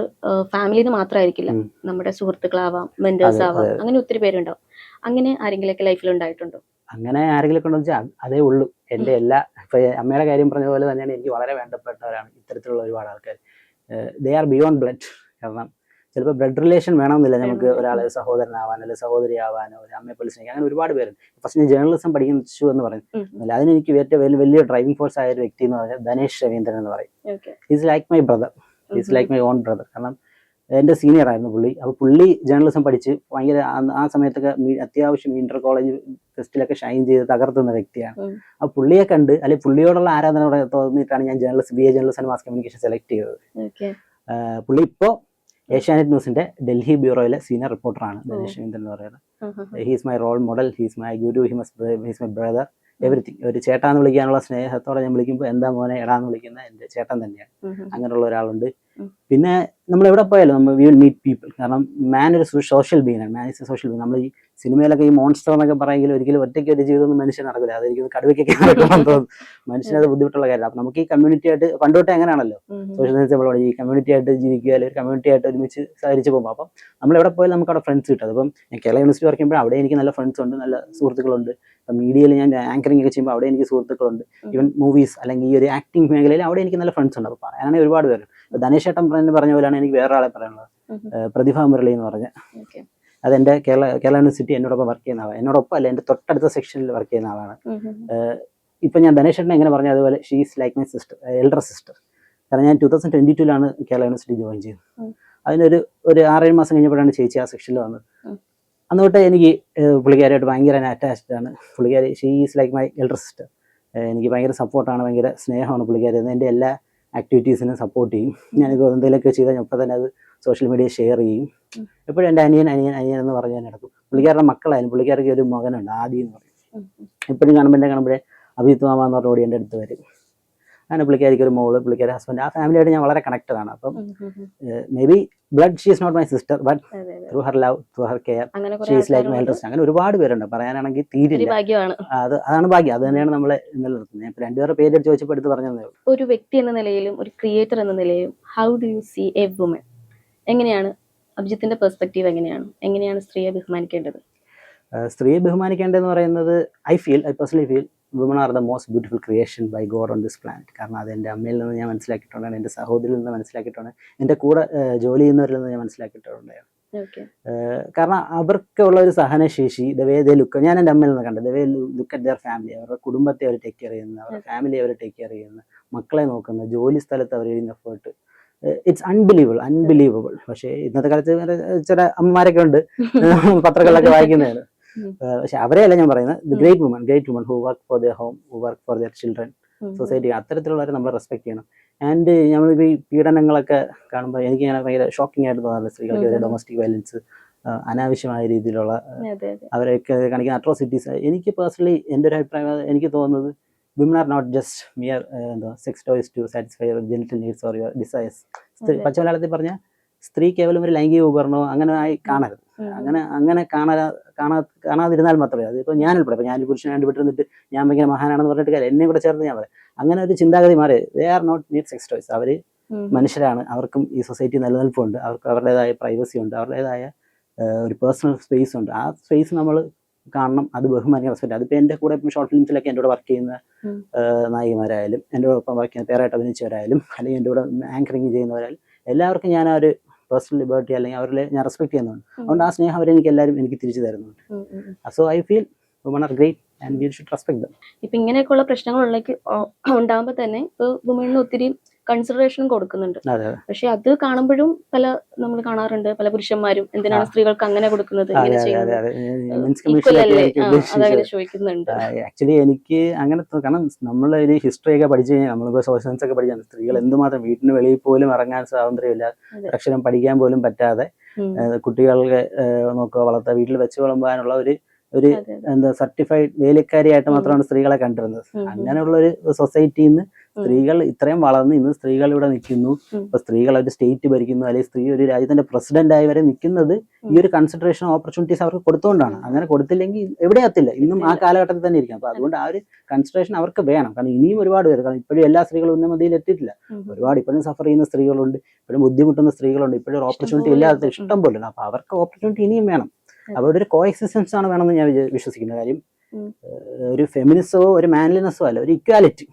ഫാമിലിന്ന് മാത്രമായിരിക്കില്ല, നമ്മുടെ സുഹൃത്തുക്കളാവാം, മെന്റേഴ്സ് ആവാം, അങ്ങനെ ഒത്തിരി പേരുണ്ടാവും. അങ്ങനെ ആരെങ്കിലൊക്കെ ലൈഫിൽ ഉണ്ടായിട്ടുണ്ടോ? അങ്ങനെ ആരെങ്കിലും ഉണ്ടോ വെച്ചാൽ അതേ ഉള്ളൂ. എൻ്റെ എല്ലാ ഇപ്പൊ അമ്മയുടെ കാര്യം പറഞ്ഞ പോലെ തന്നെയാണ് എനിക്ക് വളരെ വേണ്ടപ്പെട്ടവരാണ് ഇത്തരത്തിലുള്ള ഒരുപാട് ആൾക്കാർ. They are beyond blood. കാരണം ചിലപ്പോൾ ബ്ലഡ് റിലേഷൻ വേണമെന്നില്ല നമുക്ക് ഒരാളെ സഹോദരനാവാൻ അല്ലെങ്കിൽ സഹോദരി ആവാനോ ഒരു അമ്മയെ പോലെ സ്നേഹിക്കാൻ, അങ്ങനെ ഒരുപാട് പേരുണ്ട്. ഫസ്റ്റ് ഞാൻ ജേർണലിസം പഠിച്ചു എന്ന് പറയുന്നത് അതിനെനിക്ക് ഏറ്റവും വലിയ ഡ്രൈവിംഗ് ഫോഴ്സ് ആയ ഒരു വ്യക്തി എന്ന് പറഞ്ഞാൽ ധനേഷ് രവീന്ദ്രൻ എന്ന് പറയും. Is like my brother, is like my own brother. കാരണം എൻ്റെ സീനിയർ ആയിരുന്നു പുള്ളി. അപ്പോൾ പുള്ളി ജേർണലിസം പഠിച്ച് ഭയങ്കര ആ സമയത്തൊക്കെ അത്യാവശ്യം ഇന്റർ കോളേജ് ഫെസ്റ്റിലൊക്കെ ഷൈൻ ചെയ്ത് തകർത്തുന്ന വ്യക്തിയാണ്. അപ്പോൾ പുള്ളിയെ കണ്ട് അല്ലെങ്കിൽ പുള്ളിയോടുള്ള ആരാധന തോന്നിയിട്ടാണ് ഞാൻ BA journalism and mass communication select ചെയ്തത്. പുള്ളി ഇപ്പോൾ ഏഷ്യാനെറ്റ് ന്യൂസിന്റെ ഡൽഹി ബ്യൂറോയിലെ സീനിയർ റിപ്പോർട്ടറാണ് ധനേഷ് രവീന്ദ്രൻ എന്ന് പറയുന്നത്. He's my role model, he's my guru, he's my brother, everything. ഒരു ചേട്ടാന്ന് വിളിക്കാനുള്ള സ്നേഹത്തോടെ ഞാൻ വിളിക്കുമ്പോൾ എന്താ മോനെ എടാന്ന് വിളിക്കുന്ന എൻ്റെ ചേട്ടൻ തന്നെയാണ്. അങ്ങനെയുള്ള ഒരാളുണ്ട്. പിന്നെ നമ്മൾ എവിടെ പോയാലും നമ്മൾ വി വിൽ മീറ്റ് പീപ്പിൾ. കാരണം മാൻ ഒരു സോഷ്യൽ ബീങ്ങാണ്. Man is a social being. നമ്മൾ ഈ സിനിമയിലൊക്കെ ഈ മോൺസ്റ്റർ എന്നൊക്കെ പറയുമെങ്കിൽ ഒരിക്കലും ഒറ്റയ്ക്ക് ഒരു ജീവിതമൊന്നും മനുഷ്യൻ നടക്കില്ല. അതെനിക്ക് കടുവയ്ക്കൊക്കെ നടക്കണമെന്ന് തോന്നുന്നു. മനുഷ്യനത് ബുദ്ധിമുട്ടുള്ള കാര്യമാണ്. അപ്പം നമുക്ക് ഈ കമ്മ്യൂണിറ്റി ആയിട്ട് പണ്ടോട്ടെ എങ്ങനെയാണല്ലോ സോഷ്യൽ സയൻസ് ഈ കമ്മ്യൂണിറ്റി ആയിട്ട് ജീവിക്കുക, അല്ലെങ്കിൽ കമ്മ്യൂണിറ്റി ആയിട്ട് ഒരുമിച്ച് സഹകരിച്ച് പോകുമ്പോൾ അപ്പം നമ്മൾ എവിടെ പോയാലും നമുക്ക് അവിടെ ഫ്രണ്ട്സ് കിട്ടും. അപ്പം ഞാൻ കേരള യൂണിവേഴ്സിറ്റി വർക്ക് ചെയ്യുമ്പോൾ അവിടെ എനിക്ക് നല്ല ഫ്രണ്ട്സ് ഉണ്ട്, നല്ല സുഹൃത്തുക്കളുണ്ട്. മീഡിയയിൽ ഞാൻ ആങ്കറിംഗ് ഒക്കെ ചെയ്യുമ്പോൾ അവിടെ എനിക്ക് സുഹൃത്തുക്കളുണ്ട്. ഈവൻ മൂവീസ് അല്ലെങ്കിൽ ഈ ഒരു ആക്ടിംഗ് മേഖലയിൽ അവിടെ എനിക്ക് നല്ല ഫ്രണ്ട്സ് ഉണ്ട്. അപ്പോൾ പറയാനാണെങ്കിൽ ഒരുപാട് പേര്. ധനേഷ് ഏട്ടൻ പറഞ്ഞ പോലെയാണ് എനിക്ക് വേറെ ആളെ പറയാനുള്ളത്. പ്രതിഭ മുരളി എന്ന് പറഞ്ഞ, അതെന്റെ കേരള യൂണിവേഴ്സിറ്റി എന്നോടൊപ്പം വർക്ക് ചെയ്യുന്ന ആളാണ്. എന്നോടൊപ്പം അല്ല, എൻ്റെ തൊട്ടടുത്ത സെക്ഷനിൽ വർക്ക് ചെയ്യുന്ന ആളാണ്. ഇപ്പൊ ഞാൻ ധനേഷ് ഏട്ടനെ എങ്ങനെ പറഞ്ഞു അതുപോലെ she is like my sister, elder sister. കാരണം ഞാൻ 2022 കേരള യൂണിവേഴ്സിറ്റി ജോയിൻ ചെയ്തത്. ഒരു 6-7 മാസം കഴിഞ്ഞപ്പോഴാണ് ചേച്ചി ആ സെക്ഷനിൽ വന്നത്. അന്ന് തൊട്ട് എനിക്ക് പുള്ളിക്കാരിയായിട്ട് ഭയങ്കര അറ്റാച്ച്ഡ് ആണ്. പുള്ളിക്കാരി she is like my elder sister. എനിക്ക് ഭയങ്കര സപ്പോർട്ടാണ്, ഭയങ്കര സ്നേഹമാണ് പുള്ളിക്കാരി. എൻ്റെ എല്ലാ ആക്ടിവിറ്റീസിനും സപ്പോർട്ട് ചെയ്യും. ഞാനിപ്പോൾ എന്തെങ്കിലുമൊക്കെ ചെയ്താൽ ഞാൻ ഇപ്പോൾ തന്നെ അത് സോഷ്യൽ മീഡിയ ഷെയർ ചെയ്യും. എപ്പോഴും എൻ്റെ അനിയൻ എന്ന് പറഞ്ഞ് ഞാൻ നടക്കും. പുള്ളിക്കാരുടെ മക്കളായാലും, പുള്ളിക്കാർക്ക് ഒരു മകനുണ്ട് ആദി എന്ന് പറയും. എപ്പോഴും കാണുമ്പോഴേ അഭിജിത്ത് മാമ എന്ന് പറഞ്ഞ ഓടി എൻ്റെ അടുത്ത് വരും. അങ്ങനെ പുള്ളിക്കാരിക്ക് ഒരു മോള്, പുള്ളിക്കാരി ഹസ്ബൻഡ്, ആ ഫാമിലിയായിട്ട് ഞാൻ വളരെ കണക്റ്റഡ് ആണ്. അപ്പം may be blood she is not my sister, but through her love, through her care she is like my elder sister. അങ്ങനെ ഒരുപാട് പേരുണ്ട്, പറയാനാണെങ്കിൽ തീരില്ല. അതാണ് ഭാഗ്യം, അത് തന്നെയാണ് നമ്മളെ നിലനിർത്തുന്നത്. ഞാൻ 2 പേരുടെ പേര് ചോദിച്ചപ്പോൾ എടുത്ത് പറഞ്ഞതേ ഉള്ളൂ. ഒരു വ്യക്തി എന്ന നിലയിലും ഒരു ക്രിയേറ്റർ എന്ന നിലയിലും how do you see a woman? എങ്ങനെയാണ് അഭിജിത്തിന്റെ പെർസ്പെക്റ്റീവ്? എങ്ങനെയാണ് സ്ത്രീയെ ബഹുമാനിക്കേണ്ടത്? സ്ത്രീയെ ബഹുമാനിക്കേണ്ടതെന്ന് പറയുന്നത്, I personally feel women are the most beautiful creation by God on this planet. കാരണം അത് എൻ്റെ അമ്മയിൽ നിന്ന് ഞാൻ മനസ്സിലാക്കിയിട്ടുണ്ട്, എൻ്റെ സഹോദരിയിൽ നിന്ന് മനസ്സിലാക്കിയിട്ടുണ്ട്, എൻ്റെ കൂടെ ജോലി ചെയ്യുന്നവരിൽ നിന്ന് ഞാൻ മനസ്സിലാക്കിയിട്ടുണ്ട്. കാരണം അവർക്കുള്ള ഒരു സഹനശേഷി, ദ വേ ദേ ലുക്ക്, ഞാൻ എൻ്റെ അമ്മയിൽ നിന്ന് കണ്ടത്, the way look at there family, അവരുടെ കുടുംബത്തെ അവർ ടേക്ക് കെയർ ചെയ്യുന്നത്, അവരുടെ ഫാമിലി അവർ ടേക്ക് കെയർ ചെയ്യുന്നത്, മക്കളെ നോക്കുന്നത്, ജോലി സ്ഥലത്ത് അവർ ചെയ്യുന്ന എഫേർട്ട്, ഇറ്റ്സ് അൺബിലീവബിൾ. പക്ഷേ ഇന്നത്തെ കാലത്ത് ചില അമ്മമാരൊക്കെ ഉണ്ട് പത്രങ്ങളിലൊക്കെ വായിക്കുന്നതാണ്. പക്ഷെ അവരെയല്ല ഞാൻ പറയുന്നത്, great woman who work for their home, who work for their children, society. അത്തരത്തിലുള്ളവരെ നമ്മൾ റെസ്പെക്ട് ചെയ്യണം. ആൻഡ് നമ്മളിപ്പോൾ ഈ പീഡനങ്ങളൊക്കെ കാണുമ്പോൾ എനിക്ക് ഇങ്ങനെ ഭയങ്കര ഷോക്കിംഗ് ആയിട്ട് തോന്നാറുണ്ട്. സ്ത്രീകൾക്ക് ഡൊമസ്റ്റിക് വയലൻസ്, അനാവശ്യമായ രീതിയിലുള്ള അവരൊക്കെ കാണിക്കുന്ന അട്രോസിറ്റീസ്. എനിക്ക് പേഴ്സണലി എൻ്റെ ഒരു അഭിപ്രായം, എനിക്ക് തോന്നുന്നത് women are not just mere sex toys to satisfy your genital needs or your desires. പച്ച മലയാളത്തിൽ പറഞ്ഞാൽ സ്ത്രീ കേവലം ഒരു ലൈംഗിക ഉപകരണമോ അങ്ങനെ ആയി കാണരുത്. അങ്ങനെ കാണാതിരുന്നാൽ മാത്രമേ, അതിപ്പോൾ ഞാൻ ഉൾപ്പെടെ, ഇപ്പോൾ ഞാൻ പുരുഷനായിട്ട് വിട്ടിരുന്നിട്ട് ഞാൻ ഭയങ്കര മഹാനാണെന്ന് പറഞ്ഞിട്ട് കാര്യം, എന്നെ കൂടെ ചേർത്ത് ഞാൻ പറയാം. അങ്ങനെ ഒരു ചിന്താഗതി മാറി. They are not need sex toys. അവർ മനുഷ്യരാണ്, അവർക്കും ഈ സൊസൈറ്റി നിലനിൽപ്പുണ്ട്, അവർക്ക് അവരുടേതായ പ്രൈവസി ഉണ്ട്, അവരുടേതായ ഒരു പേഴ്സണൽ സ്പേസ് ഉണ്ട്. ആ സ്പേസ് നമ്മൾ കാണണം, അത് ബഹുമാനിക്കാൻ റെസ്പെക്ട്. അതിപ്പോൾ എൻ്റെ കൂടെ ഇപ്പം ഷോർട്ട് ഫിലിംസിലൊക്കെ എൻ്റെ കൂടെ വർക്ക് ചെയ്യുന്ന നായികമാരായാലും, എൻ്റെ ഒപ്പം വർക്ക് ചെയ്യുന്ന പേരായിട്ട് അഭിനയിച്ചവരായാലും, അല്ലെങ്കിൽ എൻ്റെ കൂടെ ആങ്കറിങ് ചെയ്യുന്നവരായാലും, എല്ലാവർക്കും ഞാൻ ആ ഒരു പേഴ്സണൽ ലിബർട്ടി അല്ലെങ്കിൽ അവരിൽ ഞാൻ റെസ്പെക്ട് ചെയ്യുന്നുണ്ട്. അതുകൊണ്ട് ആ സ്നേഹം എനിക്ക് തിരിച്ചു തരുന്നുണ്ട്. So I feel woman are great and we should respect dum. ഇപ്പൊ ഇങ്ങനെയൊക്കെയുള്ള പ്രശ്നങ്ങൾ ഉണ്ടാകുമ്പോൾ തന്നെ വുമണിന് ഒത്തിരി കൺസിഡറേഷനും കൊടുക്കുന്നുണ്ട്. പക്ഷെ അത് കാണുമ്പോഴും നമ്മൾ കാണാറുണ്ട്, പല പുരുഷന്മാരും എന്തിനാണ് സ്ത്രീകൾക്ക് അങ്ങനെ കൊടുക്കുന്നത്, ചോദിക്കുന്നുണ്ട്. ആക്ച്വലി എനിക്ക് അങ്ങനെ, കാരണം നമ്മൾ ഒരു ഹിസ്റ്ററി ഒക്കെ പഠിച്ചു കഴിഞ്ഞാൽ, നമ്മളിപ്പോ സോഷ്യൽ സയൻസ് ഒക്കെ പഠിച്ചാൽ സ്ത്രീകൾ എന്തുമാത്രം വീട്ടിന് വെളിയിൽ പോലും ഇറങ്ങാൻ സ്വാതന്ത്ര്യമില്ല, അക്ഷരം പഠിക്കാൻ പോലും പറ്റാതെ, കുട്ടികൾക്ക് നോക്കുക വളർത്തുക, വീട്ടിൽ വെച്ച് വിളമ്പാനുള്ള ഒരു സർട്ടിഫൈഡ് വേലക്കാരിയായിട്ട് മാത്രമാണ് സ്ത്രീകളെ കണ്ടിരുന്നത്. അങ്ങനെയുള്ള ഒരു സൊസൈറ്റിയിൽ നിന്ന് സ്ത്രീകൾ ഇത്രയും വളർന്ന് ഇന്ന് സ്ത്രീകൾ ഇവിടെ നിൽക്കുന്നു. ഇപ്പൊ സ്ത്രീകൾ ഒരു സ്റ്റേറ്റ് ഭരിക്കുന്നു, അല്ലെങ്കിൽ സ്ത്രീ ഒരു രാജ്യത്തിന്റെ പ്രസിഡന്റ് ആയി വരെ നിൽക്കുന്നത് ഈ ഒരു കൺസിഡറേഷൻ ഓപ്പർച്യൂണിറ്റീസ് അവർക്ക് കൊടുത്തുകൊണ്ടാണ്. അങ്ങനെ കൊടുത്തില്ലെങ്കിൽ എവിടെ എത്തില്ല, ഇന്നും ആ കാലഘട്ടത്തിൽ തന്നെ ഇരിക്കും. അപ്പൊ അതുകൊണ്ട് ആ ഒരു കൺസിഡറേഷൻ അവർക്ക് വേണം. കാരണം ഇനിയും ഒരുപാട് പേര്, കാരണം ഇപ്പോഴും എല്ലാ സ്ത്രീകളും ഉന്നമതിയിൽ എത്തിയിട്ടില്ല. ഒരുപാട് ഇപ്പോഴും സഫർ ചെയ്യുന്ന സ്ത്രീകളുണ്ട്, ഇപ്പോഴും ബുദ്ധിമുട്ടുന്ന സ്ത്രീകളുണ്ട്, ഇപ്പോഴും ഓപ്പർച്യൂണിറ്റി ഇല്ലാത്ത ഇഷ്ടം പോലും. അപ്പൊ അവർക്ക് ഓപ്പർച്യൂണിറ്റി ഇനിയും വേണം. അവരുടെ ഒരു കോ എക്സിസ്റ്റൻസ് ആണ് വേണമെന്ന് ഞാൻ വിശ്വസിക്കുന്ന കാര്യം. ഒരു ഫെമിനിസമോ ഒരു മാൻലിനെസ്സോ അല്ല, ഒരു equality.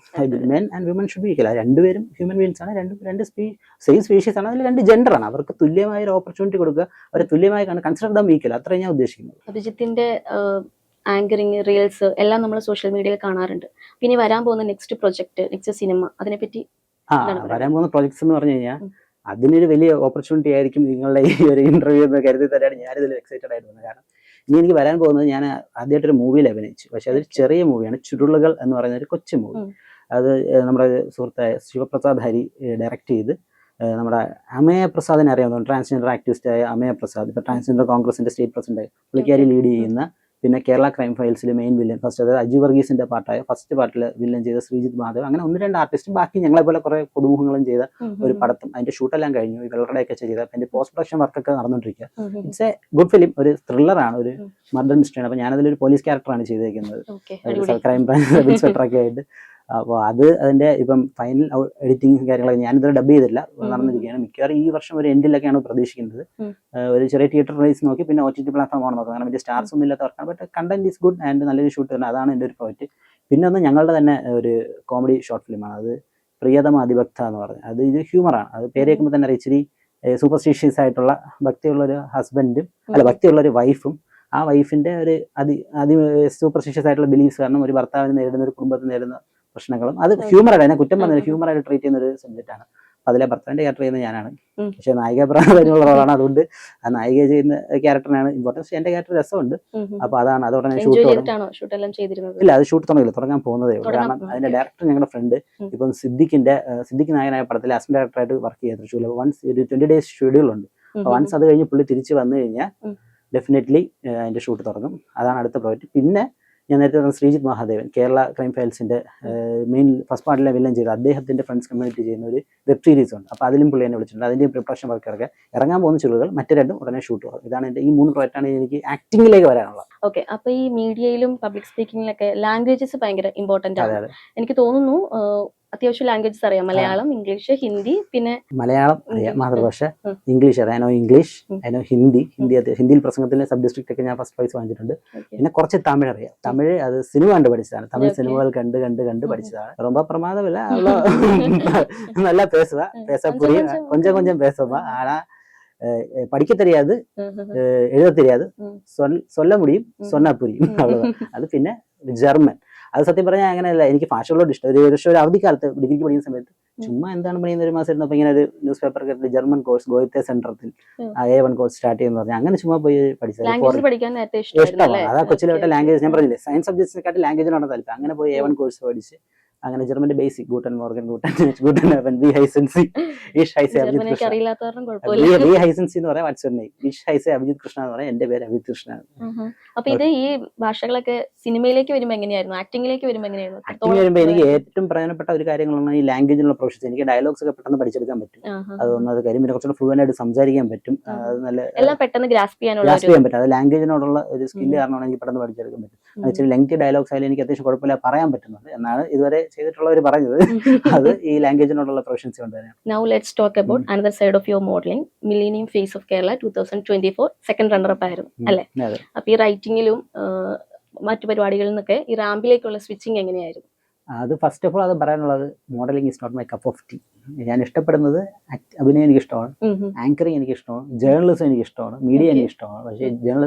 Men and women should be equal. രണ്ടുപേരും ഹ്യൂമൻ ബീങ്സ് ആണ്, രണ്ട് സെയിം സ്പീഷീസ് ആണ്, അതിൽ 2 ജെൻഡർ ആണ്. അവർക്ക് തുല്യമായ ഒരു ഓപ്പർച്യൂണിറ്റി കൊടുക്കുക, അവരെ തുല്യമായി കൺസിഡർ ദം ഈക്വൽ. അത്രയും ഞാൻ ഉദ്ദേശിക്കുന്നത്. അഭിജിത്തിന്റെ ആങ്കറിങ്, റീൽസ് എല്ലാം നമ്മൾ സോഷ്യൽ മീഡിയയിൽ കാണാറുണ്ട്. പിന്നെ വരാൻ പോകുന്ന നെക്സ്റ്റ് പ്രൊജക്ട്, നെക്സ്റ്റ് സിനിമ, അതിനെപ്പറ്റി വരാൻ പോകുന്ന പ്രൊജക്ട്സ് എന്ന് പറഞ്ഞു കഴിഞ്ഞാൽ അതിനൊരു വലിയ ഓപ്പർച്യൂണിറ്റി ആയിരിക്കും നിങ്ങളുടെ ഈ ഒരു ഇന്റർവ്യൂ എന്ന് കരുതി തരാണ് ഞാനിതിൽ എക്സൈറ്റഡ് ആയിട്ട് വന്നത്. കാരണം ഇനി എനിക്ക് വരാൻ പോകുന്നത്, ഞാൻ ആദ്യമായിട്ടൊരു മൂവിയിൽ അഭിനയിച്ചു. പക്ഷെ അതൊരു ചെറിയ മൂവിയാണ്, ചുരുളുകൾ എന്ന് പറയുന്ന ഒരു കൊച്ചു മൂവി. അത് നമ്മുടെ സുഹൃത്തായ ശിവപ്രസാദ് ഹരി ഡയറക്റ്റ് ചെയ്ത്, നമ്മുടെ അമയ പ്രസാദിനെ അറിയാവുന്ന ട്രാൻസ്ജെൻഡർ ആക്ടിവിസ്റ്റായ അമയ പ്രസാദ്, ഇപ്പോൾ ട്രാൻസ്ജെൻഡർ കോൺഗ്രസിന്റെ സ്റ്റേറ്റ് പ്രസിഡന്റ്, പുള്ളിക്കാരി ലീഡ് ചെയ്യുന്ന, പിന്നെ കേരള ക്രൈം ഫയൽസിൽ മെയിൻ വില്ലൻ ഫസ്റ്റ്, അതായത് അജു വർഗീസിന്റെ പാർട്ടായ ഫസ്റ്റ് പാർട്ടിൽ വില്ലൻ ചെയ്ത ശ്രീജിത്ത് മാധവ്, അങ്ങനെ 1-2 ആർട്ടിസ്റ്റും ബാക്കി ഞങ്ങളെ പോലെ കുറെ പുതുമുഖങ്ങളും ചെയ്ത ഒരു പടത്തും അതിന്റെ ഷൂട്ടെല്ലാം കഴിഞ്ഞു. ഈ വെള്ളറടയൊക്കെ ചെയ്ത അതിന്റെ പോസ്റ്റ് പ്രൊഡക്ഷൻ വർക്കൊക്കെ നടന്നുകൊണ്ടിരിക്കുക. It's a good film. ഒരു ത്രില്ലറാണ്, ഒരു മർഡർ മിസ്റ്ററിയാണ്. അപ്പൊ ഞാനതിലൊരു പോലീസ് ക്യാരക്ടറാണ് ചെയ്തേക്കുന്നത്, ക്രൈം ബ്രാഞ്ച് ഇൻസ്പെക്ടറൊക്കെ ആയിട്ട്. അപ്പോൾ അതിന്റെ ഇപ്പം ഫൈനൽ എഡിറ്റിംഗ് കാര്യങ്ങളൊക്കെ ഞാനിതുവരെ ഡബ് ചെയ്തില്ല, നടന്നിരിക്കുകയാണ്. മിക്കവാറും ഈ വർഷം ഒരു എൻഡിലൊക്കെയാണ് പ്രതീക്ഷിക്കുന്നത്. ഒരു ചെറിയ തിയേറ്റർ റിലീസ് നോക്കി പിന്നെ OTT പ്ലാറ്റ്ഫോം ആണ് നോക്കുന്നത്. കാരണം വലിയ സ്റ്റാർസ് ഒന്നും ഇല്ലാത്തവർക്കാണ്, but content is good and നല്ലൊരു ഷൂട്ട് തന്നെ. അതാണ് എൻ്റെ ഒരു പ്രോജക്റ്റ്. പിന്നെ ഒന്ന് ഞങ്ങളുടെ തന്നെ ഒരു കോമഡി ഷോർട്ട് ഫിലിമാണ്, അത് പ്രിയതമ അതിഭക്ത എന്ന് പറഞ്ഞത്. അത് ഇത് ഹ്യൂമറാണ്. അത് പേര് കേൾക്കുമ്പോൾ തന്നെ ഇച്ചിരി സൂപ്പർസ്റ്റിഷ്യസ് ആയിട്ടുള്ള ഭക്തിയുള്ളൊരു ഹസ്ബൻഡും ഭക്തിയുള്ളൊരു വൈഫും, ആ വൈഫിന്റെ ഒരു സൂപ്പർസ്റ്റിഷ്യസ് ആയിട്ടുള്ള ബിലീഫ്സ് കാരണം ഒരു ഭർത്താവിന് നേരിടുന്ന, ഒരു കുടുംബത്തിന് നേരിടുന്ന പ്രശ്നങ്ങളും, അത് ഹ്യൂമറായിട്ട്, അതിനെ കുറ്റം പറഞ്ഞ ഹ്യൂമറായിട്ട് ട്രീറ്റ് ചെയ്യുന്ന ഒരു സബ്ജക്റ്റാണ്. അപ്പൊ അതിലെ ഭർത്താവിന്റെ ക്യാരക്ടർ ചെയ്യുന്നത് ഞാനാണ്. ഉം. പക്ഷെ നായിക പ്രാധാന്യമുള്ള റോളാണ്, അതുകൊണ്ട് ആ നായിക ചെയ്യുന്ന ക്യാരക്ടറിനാണ് ഇമ്പോർട്ടൻസ്. എന്റെ ക്യാരക്ടർ രസമുണ്ട്. അപ്പൊ അതാണ് അതോടെ എൻജോയ് ഷൂട്ട് ചെയ്തിട്ടാണോ ഷൂട്ട് എല്ലാം ചെയ്തിരുന്നത്? ഇല്ല, അത് ഷൂട്ട് തുടങ്ങില്ല, തുടങ്ങാൻ പോകുന്നതേ ഉള്ളൂ. തുടങ്ങാൻ കാരണം അതിന്റെ okay. ഡയറക്ടർ ഞങ്ങളുടെ ഫ്രണ്ട് ഉം. ഇപ്പം സിദ്ദിഖ് നായകനായ പടത്തിൽ അസിസ്റ്റന്റ് ഡയറക്ടറായിട്ട് വർക്ക് ചെയ്ത് തൃശ്ശൂരിൽ വൺസ് ഒരു 20 days ഷെഡ്യൂൾ ഉണ്ട്. അപ്പൊ വൺസ് അത് കഴിഞ്ഞ് പുള്ളി തിരിച്ച് വന്നു കഴിഞ്ഞാൽ ഡെഫിനറ്റ്ലി അതിന്റെ ഷൂട്ട് തുടങ്ങും. അതാണ് അടുത്ത പ്രോജക്റ്റ്. പിന്നെ ഞാൻ നേരത്തെ പറഞ്ഞ ശ്രീജിത്ത് മഹാദേവൻ കേരള ക്രൈം ഫയൽസിന്റെ മെയിൻ ഫസ്റ്റ് പാർട്ടിലെ വില്ലൻ ചെയ്ത് അദ്ദേഹത്തിന്റെ ഫ്രണ്ട്സ് കമ്മ്യൂണിറ്റി ചെയ്യുന്ന ഒരു വെബ് സീരീസ് ഉണ്ട്. അപ്പോൾ അതിലും പുള്ളി എന്നെ വിളിച്ചിട്ടുണ്ട്. അതിന്റെ പ്രിപ്പറേഷൻ വർക്ക് ഇറങ്ങാൻ പോകുന്ന ചുരുളുകൾ മറ്റു രണ്ടും ഉടനെ ഷൂട്ട് തുടങ്ങും. ഇതാണ് എന്റെ ഈ 3 പ്രോജക്റ്റാണ് എനിക്ക് ആക്ടിങ്ങിലേക്ക് വരാനുള്ളത്. ഓക്കെ, അപ്പൊ ഈ മീഡിയയിലും പബ്ലിക് സ്പീക്കിങ്ങിലൊക്കെ ലാംഗ്വേജസ് ഭയങ്കര ഇമ്പോർട്ടന്റ് അതെ ആണ്. അതെ, എനിക്ക് തോന്നുന്നു അത്യാവശ്യം ലാംഗ്വേജസ് അറിയാം. മലയാളം, ഇംഗ്ലീഷ്, ഹിന്ദി, പിന്നെ മലയാളം അറിയാം, മാതൃഭാഷ. ഇംഗ്ലീഷ് അറിയാം, ഇംഗ്ലീഷ്, ഹിന്ദി ഹിന്ദിയിൽ പ്രസംഗത്തിന്റെ സബ് ഡിസ്ട്രിക്ട് ഒക്കെ ഞാൻ ഫസ്റ്റ് പ്രൈസ് വാങ്ങിച്ചിട്ടുണ്ട്. പിന്നെ കുറച്ച് തമിഴ് അറിയാം. തമിഴ് അത് സിനിമ കണ്ട് പഠിച്ചതാണ്. തമിഴ് സിനിമകൾ കണ്ട് പഠിച്ചതാണ്. ரொம்ப பிரமாதமில்ல, நல்லா பேச புரியும், கொஞ்சம் பேசுவா. ஆனா படிக்க தெரியாது, എഴുത தெரியாது, சொல்ல முடியும், சொன்னா புரியும், அவ்வளவுதான். അത് പിന്നെ ജർമ്മൻ, അത് സത്യം പറഞ്ഞാൽ അങ്ങനെയല്ല, എനിക്ക് ഭാഷകളോട് ഇഷ്ടം. ഒരു വർഷം ഒരു അവധിക്കാലത്ത് ഡിഗ്രിക്ക് പഠിക്കുന്ന സമയത്ത് ചുമ്മാ എന്താണ് പണിയുന്ന ഒരു മാസം ഇരുന്നപ്പോൾ ഇങ്ങനെ ഒരു ന്യൂസ് പേപ്പർ കേട്ടിട്ട് ജർമ്മൻ കോഴ്സ് ഗോയത്തെ സെന്ററിൽ A1 കോഴ്സ് സ്റ്റാർട്ട് ചെയ്യുന്ന പറഞ്ഞാൽ അങ്ങനെ ചുമ്മാ പോയി പഠിച്ചത്. ഇഷ്ടമാണ്. അതാ കൊച്ചിലോട്ട് ലാംഗ്വേജ്, ഞാൻ പറഞ്ഞില്ലേ സയൻസ് സബ്ജക്ട്സിനെക്കാട്ടി ലാംഗ്വേജിനോട് താല്പര്യം. അങ്ങനെ പോയി A1 കോഴ്സ് പഠിച്ച് അങ്ങനെ ജർമ്മന്റെ ബേസിക് ഗൂട്ടൻ മോർഗൻ വി ഹൈസൻസി ഇഷ് ഹൈസെ അഭിജിത് കൃഷ്ണ, വി ഹൈസൻസി എന്ന് പറയാം വാട്സ്ആപ്പ് നെയിം, ഇഷ് ഹൈസെ അഭിജിത് കൃഷ്ണ എന്ന് പറയാം. എന്റെ പേര് അഭിജിത് കൃഷ്ണ. അപ്പൊ ഇത് ഈ ഭാഷകളൊക്കെ സിനിമയിലേക്ക് വരുമ്പോ എങ്ങനെയായിരുന്നു, ആക്ടിംഗിലേക്ക് വരുമ്പോ എങ്ങനെയായിരുന്നു? ആക്ടിംഗ് വരുമ്പോൾ എനിക്ക് ഏറ്റവും പ്രധാനപ്പെട്ട ഒരു കാര്യങ്ങളാണ് ഈ ലാംഗ്വേജിനുള്ള പ്രൊഫഷൻസ്. എനിക്ക് ഡയലോഗ്സ് ഒക്കെ പെട്ടെന്ന് പഠിച്ചെടുക്കാൻ പറ്റും. അതൊന്നത് കാര്യം. പിന്നെ കുറച്ചുകൂടെ ഫ്ലുവൻ്റ് ആയിട്ട് സംസാരിക്കാൻ പറ്റും. അത് നല്ല എല്ലാം പെട്ടെന്ന് ഗ്രാസ്പ് ചെയ്യാൻ പറ്റും. അത് ലാംഗ്വേജിനോടുള്ള ഒരു സ്കില്ല് കാരണമാണ് എനിക്ക് പെട്ടെന്ന് പഠിച്ചെടുക്കാൻ പറ്റും. വെച്ചാൽ ലെങ്തി ഡയലോഗ്സ് ആയാലും എനിക്ക് അത്യാവശ്യം കുഴപ്പമില്ല പറയാൻ പറ്റുന്നുണ്ട് എന്നാണ് ഇതുവരെ ചെയ്തിട്ടുള്ളവർ പറഞ്ഞത്. അത് ഈ ലാംഗ്വേജിനോടുള്ള പ്രൊഫഷൻസി കൊണ്ട് തന്നെയാണ്. Now let's talk about another side of your modeling. Millennium Face of Kerala 2024 second runner up ആയിരുന്നു അല്ലേ? അപ്പൊ ഈ റൈറ്റിംഗിലും മറ്റു പരിപാടികളിൽ നിന്നൊക്കെ ഈ റാമ്പിലേക്കുള്ള സ്വിച്ചിങ് എങ്ങനെയായിരുന്നു? അത് ഫസ്റ്റ് ഓഫ് ഓൾ അത് പറയാനുള്ളത്, modelling is not my cup of tea. ഞാൻ ഇഷ്ടപ്പെടുന്നത് അഭിനയം എനിക്ക് ഇഷ്ടമാണ്, ആങ്കറിങ് എനിക്ക് ഇഷ്ടമാണ്, ജേർണലിസം എനിക്ക് ഇഷ്ടമാണ്, മീഡിയ എനിക്ക് ഇഷ്ടമാണ്. പക്ഷേ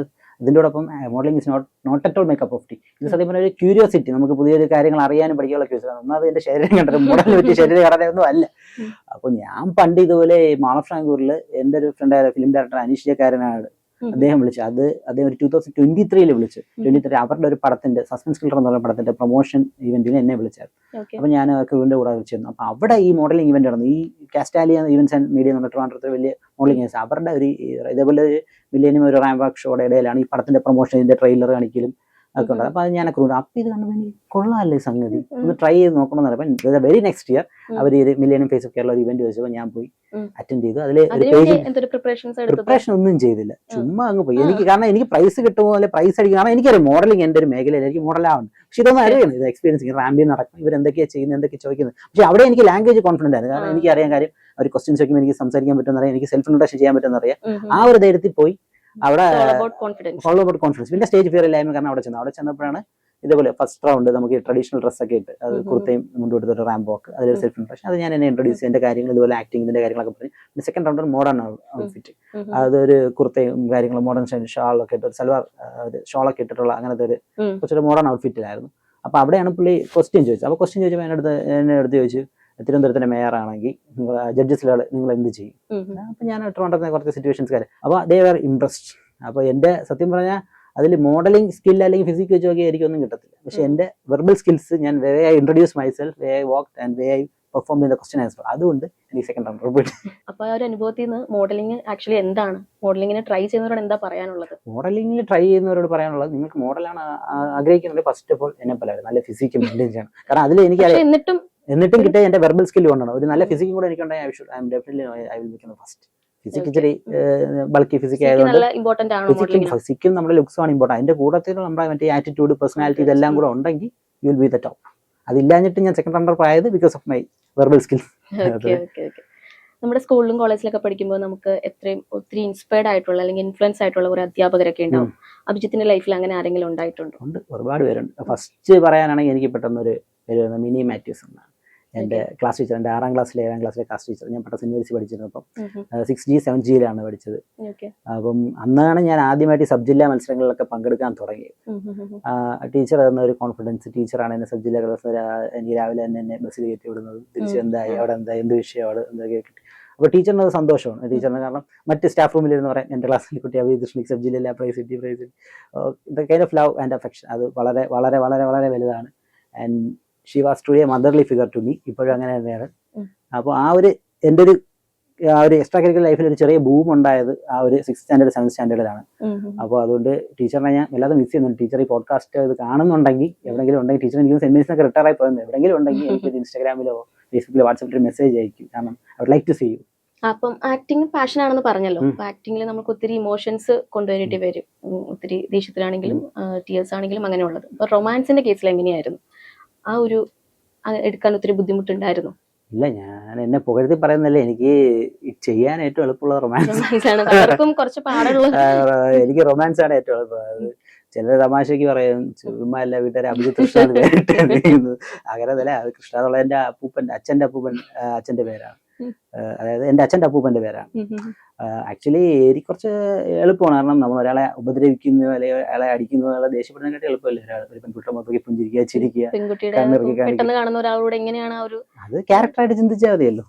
ഇതിൻ്റെയോടൊപ്പം modelling is not at all my cup of tea. ഇത് സത്യം പറഞ്ഞ ഒരു ക്യൂരിയോസിറ്റി, നമുക്ക് പുതിയൊരു കാര്യങ്ങൾ അറിയാനും പഠിക്കാനുള്ള ക്യൂരിയോസിറ്റി. ഒന്നാമത് എന്റെ ശരീരം കണ്ടത് മോഡലിനെ പറ്റി ശരീരം ഘടനയൊന്നും അല്ല. അപ്പൊ ഞാൻ പണ്ട് ഇതുപോലെ മാളഫ്രാങ്കൂറിൽ എന്റെ ഒരു ഫ്രണ്ടായ ഫിലിം ഡയറക്ടർ അനീഷ് ജക്കാരനാണ് അദ്ദേഹം വിളിച്ചു. അദ്ദേഹം ഒരു 2023 വിളിച്ചു. 23 അവരുടെ ഒരു പടത്തിന്റെ സസ്പെൻസ് കില്ലർ എന്ന് പറയുന്ന പടത്തിന്റെ പ്രൊമോഷൻ ഇവന്റിന് എന്നെ വിളിച്ചായിരുന്നു. അപ്പൊ ഞാൻ ക്രൂവിന്റെ കൂടെ വിളിച്ചിരുന്നു. അപ്പൊ അവിടെ ഈ മോഡലിംഗ് ഇവന്റ് നടന്നു. ഈ കാസ്റ്റാലിയ ഇവന്റ്സ് ആൻഡ് മീഡിയ എന്ന് പറഞ്ഞിട്ട് വലിയ മോഡലിംഗ് അവരുടെ ഒരു ഇതേപോലെ മില്ലേനിയം ഒരു റാമ്പ് വാക്ക് ഷോയുടെ ഇടയിലാണ് ഈ പടത്തിന്റെ പ്രൊമോഷൻ, ഇതിന്റെ ട്രെയിലർ കാണിക്കലും ഒക്കെ ഉണ്ടായത്. അപ്പൊ അത് ഞാൻ ക്രൂ അപ്പൊ ഇത് കണ്ടപ്പോൾ എനിക്ക് കൊള്ളാമല്ലേ സംഗതി, ഒന്ന് ട്രൈ ചെയ്ത് നോക്കണം എന്ന് പറഞ്ഞപ്പോൾ വെരി നെക്സ്റ്റ് ഇയർ അവർ ഈ മില്ലേനിയം ഫേസ് ഓഫ് കേരള ഒരു ഇവന്റ് വെച്ചപ്പോൾ ഞാൻ പോയി അറ്റൻഡ് ചെയ്തു. അതിൽ പ്രിപ്പറേഷൻ ഒന്നും ചെയ്തില്ല, ചുമ്മാ അങ്ങ് പോയി. എനിക്ക് കാരണം എനിക്ക് പ്രൈസ് കിട്ടുമോ അല്ലെ പ്രൈസ് അടിക്കും, കാരണം എനിക്കറിയാം മോഡലിംഗ് എന്റെ ഒരു മേഖലയിൽ എനിക്ക് മോഡലാവുണ്ട്. പക്ഷെ ഇതൊന്നും അറിയണം, ഇത് എക്സ്പീരിയൻസ് റാമ്പിൽ നടക്കും, ഇവരെന്തൊക്കെയാണ് ചെയ്യുന്നത്, എന്തൊക്കെ ചോദിക്കുന്നത്. പക്ഷെ അവിടെ എനിക്ക് ലാംഗ്വേജ് കോൺഫിഡന്റ് ആയിരുന്നു. കാരണം എനിക്ക് അറിയാൻ കാര്യം അവർ ക്വസ്റ്റ്യൻസ് ചോദിക്കുമ്പോൾ എനിക്ക് സംസാരിക്കാൻ പറ്റുമെന്നറിയാം, എനിക്ക് സെൽഫ് ഇൻട്രൊഡക്ഷൻ ചെയ്യാൻ പറ്റുമെന്നറിയാം. ആ ഒരു ധൈര്യത്തിൽ പോയി അവിടെ ഓൾ അബൌട്ട് കോൺഫിഡൻസ്. പിന്നെ സ്റ്റേജ് ഫിയർ ഇല്ലായ്മ, കാരണം അവിടെ ചെന്നപ്പോഴാണ് ഇതേപോലെ ഫസ്റ്റ് റൗണ്ട് നമുക്ക് ട്രഡീഷണൽ ഡ്രസ് ഒക്കെ ഇട്ട് അത് കുർത്തയും മുൻപ് എടുത്തിട്ട് റാമ്പ് വാക്ക്, അതിലൊരു സെൽഫ് ഇൻട്രൊഡക്ഷൻ, അത് ഞാൻ എന്നെ ഇൻട്രൊഡ്യൂസ് എന്റെ കാര്യങ്ങൾ ഇതുപോലെ ആക്ടിങ്ങിന്റെ കാര്യങ്ങളൊക്കെ പറഞ്ഞു. പിന്നെ സെക്കൻഡ് റൗണ്ട് മോഡേൺ ഔട്ട്ഫിറ്റ്, അതൊരു കുർത്തയും കാര്യങ്ങളും മോഡേൺ ഷാളൊക്കെ ഇട്ട് സൽവാർ ഷോളൊക്കെ ഇട്ടിട്ടുള്ള അങ്ങനത്തെ ഒരു കുറച്ചൊരു മോഡേൺ ഔട്ട്ഫിറ്റിലായിരുന്നു. അപ്പൊ അവിടെയാണ് പുള്ളി ക്വസ്റ്റ്യൻ ചോദിച്ചത്. അപ്പൊ ക്വസ്റ്റ്യൻ ചോദിച്ചപ്പോൾ എന്നെ അടുത്ത് ചോദിച്ചു, തിരുവനന്തപുരത്തിന്റെ മേയറാണെങ്കിൽ ജഡ്ജസിലാണ് നിങ്ങൾ എന്ത് ചെയ്യും? അപ്പൊ ഞാൻ ട്രിവാൻഡ്രത്തെ കുറച്ച് സിറ്റുവേഷൻസ് കാര്യം. അപ്പൊ ദേ ആർ ഇംപ്രസ്ഡ്. അപ്പൊ എന്റെ സത്യം പറഞ്ഞാൽ അതിൽ മോഡലിംഗ് സ്കിൽ അല്ലെങ്കിൽ ഫിസിക് വെച്ച് നോക്കിയാൽ എനിക്കൊന്നും കിട്ടത്തില്ല. പക്ഷെ എന്റെ വെർബൽ സ്കിൽസ്, ഞാൻ way I introduce myself, way I walk and way I perform ചെയ്ത ക്വസ്റ്റ്യൻ ആൻസർ, അതുകൊണ്ട് എനിക്ക് സെക്കൻഡ് റൗണ്ട് റിപ്പീറ്റ്. അപ്പൊ ആ ഒരു അനുഭവത്തിൽ നിന്ന് മോഡലിംഗ് ആക്ച്വലി എന്താണ്, മോഡലിംഗിനെ ട്രൈ ചെയ്യുന്നവരോട് എന്താ പറയാനുള്ളത്? മോഡലിംഗിൽ ട്രൈ ചെയ്യുന്നവരോട് പറയാനുള്ളത്, നിങ്ങൾക്ക് മോഡലാണ് ആഗ്രഹിക്കുന്നത് ഫസ്റ്റ് ഓഫ് ഓൾ എന്നെ പോലെ നല്ല ഫിസിക്ക് മെയിൻറ്റെയിൻ ചെയ്യണം. കാരണം അതിൽ എനിക്ക് എന്നിട്ടും കിട്ടിയ എന്റെ വെർബൽ സ്കിൽ കൊണ്ടാണ്. ഒരു നല്ല ഫിസിക്കും കൂടെ എനിക്കുണ്ടായി, I will become first. Physique ഇച്ചിരി ബൾക്കി ഫിസിക് ആയതുകൊണ്ട് ഫിസിക്കും നമ്മുടെ ലുക്സും ആണ് ഇമ്പോർട്ടന്റ്. അതിന്റെ കൂട്ടത്തിൽ നമ്മുടെ മറ്റേ ആറ്റിറ്റ്യൂഡ്, പേഴ്സണാലിറ്റി ഇതെല്ലാം കൂടെ ഉണ്ടെങ്കിൽ you will be the top. അതില്ലാഞ്ഞിട്ട് ഞാൻ സെക്കൻഡ് റണ്ണർ ആയത് because of my verbal skill. നമ്മുടെ സ്കൂളിലും കോളേജിലൊക്കെ പഠിക്കുമ്പോൾ നമുക്ക് ഒത്തിരി ഇൻസ്പയർഡ് ആയിട്ടുള്ള അല്ലെങ്കിൽ ഇൻഫ്ലുവൻസ് ആയിട്ടുള്ള ഒരു അധ്യാപകരൊക്കെ ഉണ്ടാവും. അഭിജിത്തിന്റെ ലൈഫിൽ അങ്ങനെ ആരെങ്കിലും ഉണ്ടായിട്ടുണ്ടോ? ഉണ്ട്, ഒരുപാട് പേരുണ്ട്. ഫസ്റ്റ് പറയാനാണെങ്കിൽ എനിക്ക് പെട്ടെന്ന് ഒരു മിനി മാത്യൂസ് എന്നാണ്. എൻ്റെ ക്ലാസ് ടീച്ചർ, എൻ്റെ 6ാം ക്ലാസ്സിലെ 7ാം ക്ലാസ്സിലെ ക്ലാസ് ടീച്ചർ. ഞാൻ പട്ടസ് യൂണിവേഴ്സിറ്റി പഠിച്ചിരുന്നപ്പം 6G 7Gയിലാണ് പഠിച്ചത്. അപ്പം അന്നാണ് ഞാൻ ആദ്യമായിട്ട് സബ് ജില്ലാ മത്സരങ്ങളിലൊക്കെ പങ്കെടുക്കാൻ തുടങ്ങിയത്. ടീച്ചർ തന്ന ഒരു കോൺഫിഡൻസ്, ടീച്ചറാണ് എന്നെ സബ് ജില്ലാ എനിക്ക് രാവിലെ തന്നെ എന്നെ ബസ്സിൽ കയറ്റി വിടുന്നത്. തിരിച്ച് എന്തായി, അവിടെ എന്തായി, എന്ത് വിഷയമാണ് എന്തൊക്കെ കിട്ടി. അപ്പോൾ ടീച്ചറിന് അത് സന്തോഷമാണ്. ടീച്ചറിന് കാരണം മറ്റ് സ്റ്റാഫ് റൂമിലിരുന്ന് പറയാം എൻ്റെ ക്ലാസ്സിൽ കുട്ടി അഭിജിത്ത് സബ് ജില്ലയിലെ പ്രൈസ് കിട്ടി the kind of love and affection അത് വളരെ വളരെ വളരെ വളരെ വലുതാണ്. And she was truly A motherly figure to me. ഇപ്പോഴും അങ്ങനെ തന്നെയാണ്. അപ്പോൾ എൻ്റെ ഒരു എക്സ്ട്രാ കരിക്കുലർ ലൈഫിൽ ഒരു ചെറിയ ബൂം ഉണ്ടായത് ആ ഒരു 6th സ്റ്റാൻഡേർഡ് 7th സ്റ്റാൻഡേർഡിലാണ്. അപ്പോൾ അതുകൊണ്ട് ടീച്ചറിനെ ഞാൻ വല്ലാതെ മിസ് ചെയ്യുന്നുണ്ട്. ടീച്ചർ ഈ പോഡ്കാസ്റ്റ് ഇത് കാണുന്നുണ്ടെങ്കിൽ എവിടെയെങ്കിലും ഉണ്ടെങ്കിൽ, ടീച്ചർ എനിക്ക് സെന്റ് മേരീസിനൊക്കെ റിട്ടയർ ആയി പോയത് എവിടെയെങ്കിലും ഉണ്ടെങ്കിൽ എനിക്ക് ഇൻസ്റ്റാഗ്രാമിലോ ഫേസ്ബുക്കിലോ വാട്സാപ്പിലോ മെസ്സേജ് അയക്കും. കാരണം I would like to see you. അപ്പം ആക്ടിങ് പാഷൻ ആണെന്ന് പറഞ്ഞല്ലോ. അപ്പൊ ആക്ടിങ്ങിൽ നമുക്ക് ഒത്തിരി ഇമോഷൻസ് കൊണ്ടുവരേണ്ടി വരും. ഒത്തിരി ദേഷ്യത്തിലാണെങ്കിലും ടീയേഴ്സ് ആണെങ്കിലും അങ്ങനെയുള്ളത്. അപ്പൊ റൊമാൻസിന്റെ കേസിൽ എങ്ങനെയായിരുന്നു? ആ ഒരു എടുക്കാൻ ഒത്തിരി ബുദ്ധിമുട്ടുണ്ടായിരുന്നു? ഇല്ല, ഞാൻ എന്നെ പുകഴ്ത്തി പറയുന്നല്ലേ, എനിക്ക് ചെയ്യാൻ ഏറ്റവും എളുപ്പമുള്ള റൊമാൻസ് ആണ്. കുറച്ച് പാടുള്ള എനിക്ക് റൊമാൻസ് ആണ് ഏറ്റവും എളുപ്പം. ചില തമാശക്ക് പറയും ചുമ്മാ അല്ല വീട്ടുകാരെ അഭിജിത്ത് കൃഷ്ണ അങ്ങനെ തന്നെ. അത് കൃഷ്ണ എന്നുള്ള എൻ്റെ അച്ഛൻ്റെ പേരാണ്. അതായത് എൻ്റെ അച്ഛൻ്റെ അപ്പൂപ്പൻ്റെ പേരാണ്. ആക്ച്വലി എനിക്ക് കുറച്ച് എളുപ്പമാണ്. കാരണം നമ്മൾ ഒരാളെ ഉപദ്രവിക്കുന്നു അല്ലെങ്കിൽ അയാളെ അടിക്കുന്നു അയാളെ ദേഷ്യപ്പെടുന്നതിനായിട്ട് എളുപ്പമല്ലേ ഒരു പെൺകുട്ടിയുടെ മുഖത്തേക്ക് പുഞ്ചിരിക്കുക, ചിരിക്കുക, കണ്ണിറുക്കി കാണിക്കുക. അത് ക്യാരക്ടറായിട്ട് ചിന്തിച്ചാൽ മതിയല്ലോ.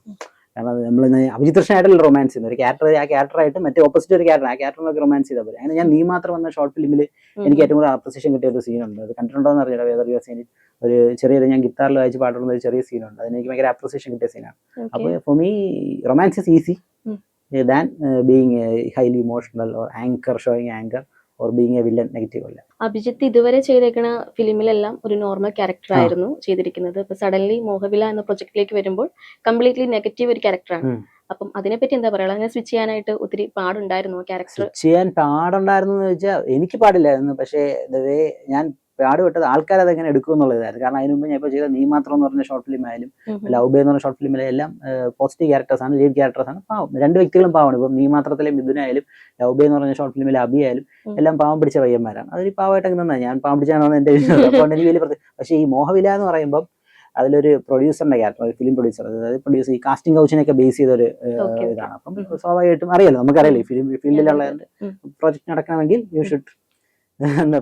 കാരണം നമ്മൾ അഭിജിത്ത് കൃഷ്ണനായിട്ടല്ല റൊമാൻസ് ചെയ്യുന്നത്. ഒരു ക്യാരക്ടർ, ആ ക്യാരക്ടറായിട്ട് മറ്റേ ഓപ്പോസിറ്റ് ഒരു ക്യാരക്ടർ, ആ ക്യാരക്ടറിനൊക്കെ റൊമാൻസ് ചെയ്താൽ പോലെ. അങ്ങനെ ഞാൻ നീ മാത്രം വന്ന ഷോർട്ട് ഫിലിമിൽ എനിക്ക് ഏറ്റവും കൂടുതൽ അപ്രിസിയേഷൻ കിട്ടിയ ഒരു സീനുണ്ട്. അത് കണ്ടിട്ടുണ്ടോ എന്ന് അറിയില്ല. വേദർ സീനിൽ ഒരു ചെറിയൊരു ഞാൻ ഗിത്താറിൽ വായിച്ച് പാടുന്ന ഒരു ചെറിയ സീനുണ്ട്. അതിന് എനിക്ക് ഭയങ്കര അപ്രിസിയേഷൻ കിട്ടിയ സീനാണ്. അപ്പോൾ for me romance is easy than being highly emotional or anchor, showing anchor or being A villain, negative അല്ല. അഭിജിത്ത് ഇതുവരെ ചെയ്തേക്കുന്ന ഫിലിമിലെല്ലാം ഒരു നോർമൽ ക്യാരക്ടർ ആയിരുന്നു ചെയ്തിരിക്കുന്നത്. ഇപ്പൊ സഡൻലി മോഹവില എന്ന പ്രൊജക്ടിലേക്ക് വരുമ്പോൾ കംപ്ലീറ്റ്ലി നെഗറ്റീവ് ഒരു ക്യാരക്ടറാണ്. അപ്പം അതിനെപ്പറ്റി എന്താ പറയുക? അങ്ങനെ സ്വിച്ച് ചെയ്യാനായിട്ട് ഒത്തിരി പാടുണ്ടായിരുന്നു ക്യാരക്ടർ? സ്വിച്ച് ചെയ്യാൻ പാടുണ്ടായിരുന്നു എന്ന് വെച്ചാൽ എനിക്ക് പാടില്ലായിരുന്നു. പക്ഷേ ഞാൻ പാടുപെട്ടത് ആൾക്കാർ അതെങ്ങനെ എടുക്കും എന്നുള്ളതായിരുന്നു. കാരണം അതിന് മുമ്പ് ഞാൻ ഇപ്പോൾ ചെയ്ത നീ മാത്രം എന്ന് പറഞ്ഞ ഷോർട്ട് ഫിലിം ആയാലും ലവ് ബേ എന്ന് പറഞ്ഞ ഷോർട്ട് ഫിലിമിലെ എല്ലാം പോസിറ്റീവ് ക്യാരക്ടേഴ്സാണ്, ലീഡ് ക്യാരക്ടേഴ്സാണ്. പാവം രണ്ട് വ്യക്തികളും പാവമാണ്. ഇപ്പം നീ മാത്രത്തിലെ മിഥുനായാലും ലവ് ബേ എന്ന് പറഞ്ഞ ഷോർട്ട് ഫിലിമിലെ അബിയായാലും എല്ലാം പാവം പിടിച്ച പയ്യന്മാരാണ്. അതൊരു പാവമായിട്ടൊക്കെ നിന്നാണ്. ഞാൻ പാവം പിടിച്ചാണെന്ന് എൻ്റെ വിശ്വാസം. അപ്പോൾ എനിക്ക് വലിയ പ്രത്യേകം. പക്ഷേ ഈ മോഹവില എന്ന് പറയുമ്പോൾ അതിലൊരു പ്രൊഡ്യൂസറിന്റെ ക്യാരക്ടർ, ഫിലിം പ്രൊഡ്യൂസർ, അതായത് പ്രൊഡ്യൂസർ ഈ കാസ്റ്റിംഗ് കൗച്ചിനൊക്കെ ബേസ് ചെയ്തൊരു ഇതാണ്. അപ്പം സ്വാഭാവികമായിട്ടും അറിയാലോ, നമുക്കറിയാലോ ഈ ഫിലിം ഫീൽഡിലുള്ള പ്രോജക്ട് നടക്കണമെങ്കിൽ യു ഷുഡ്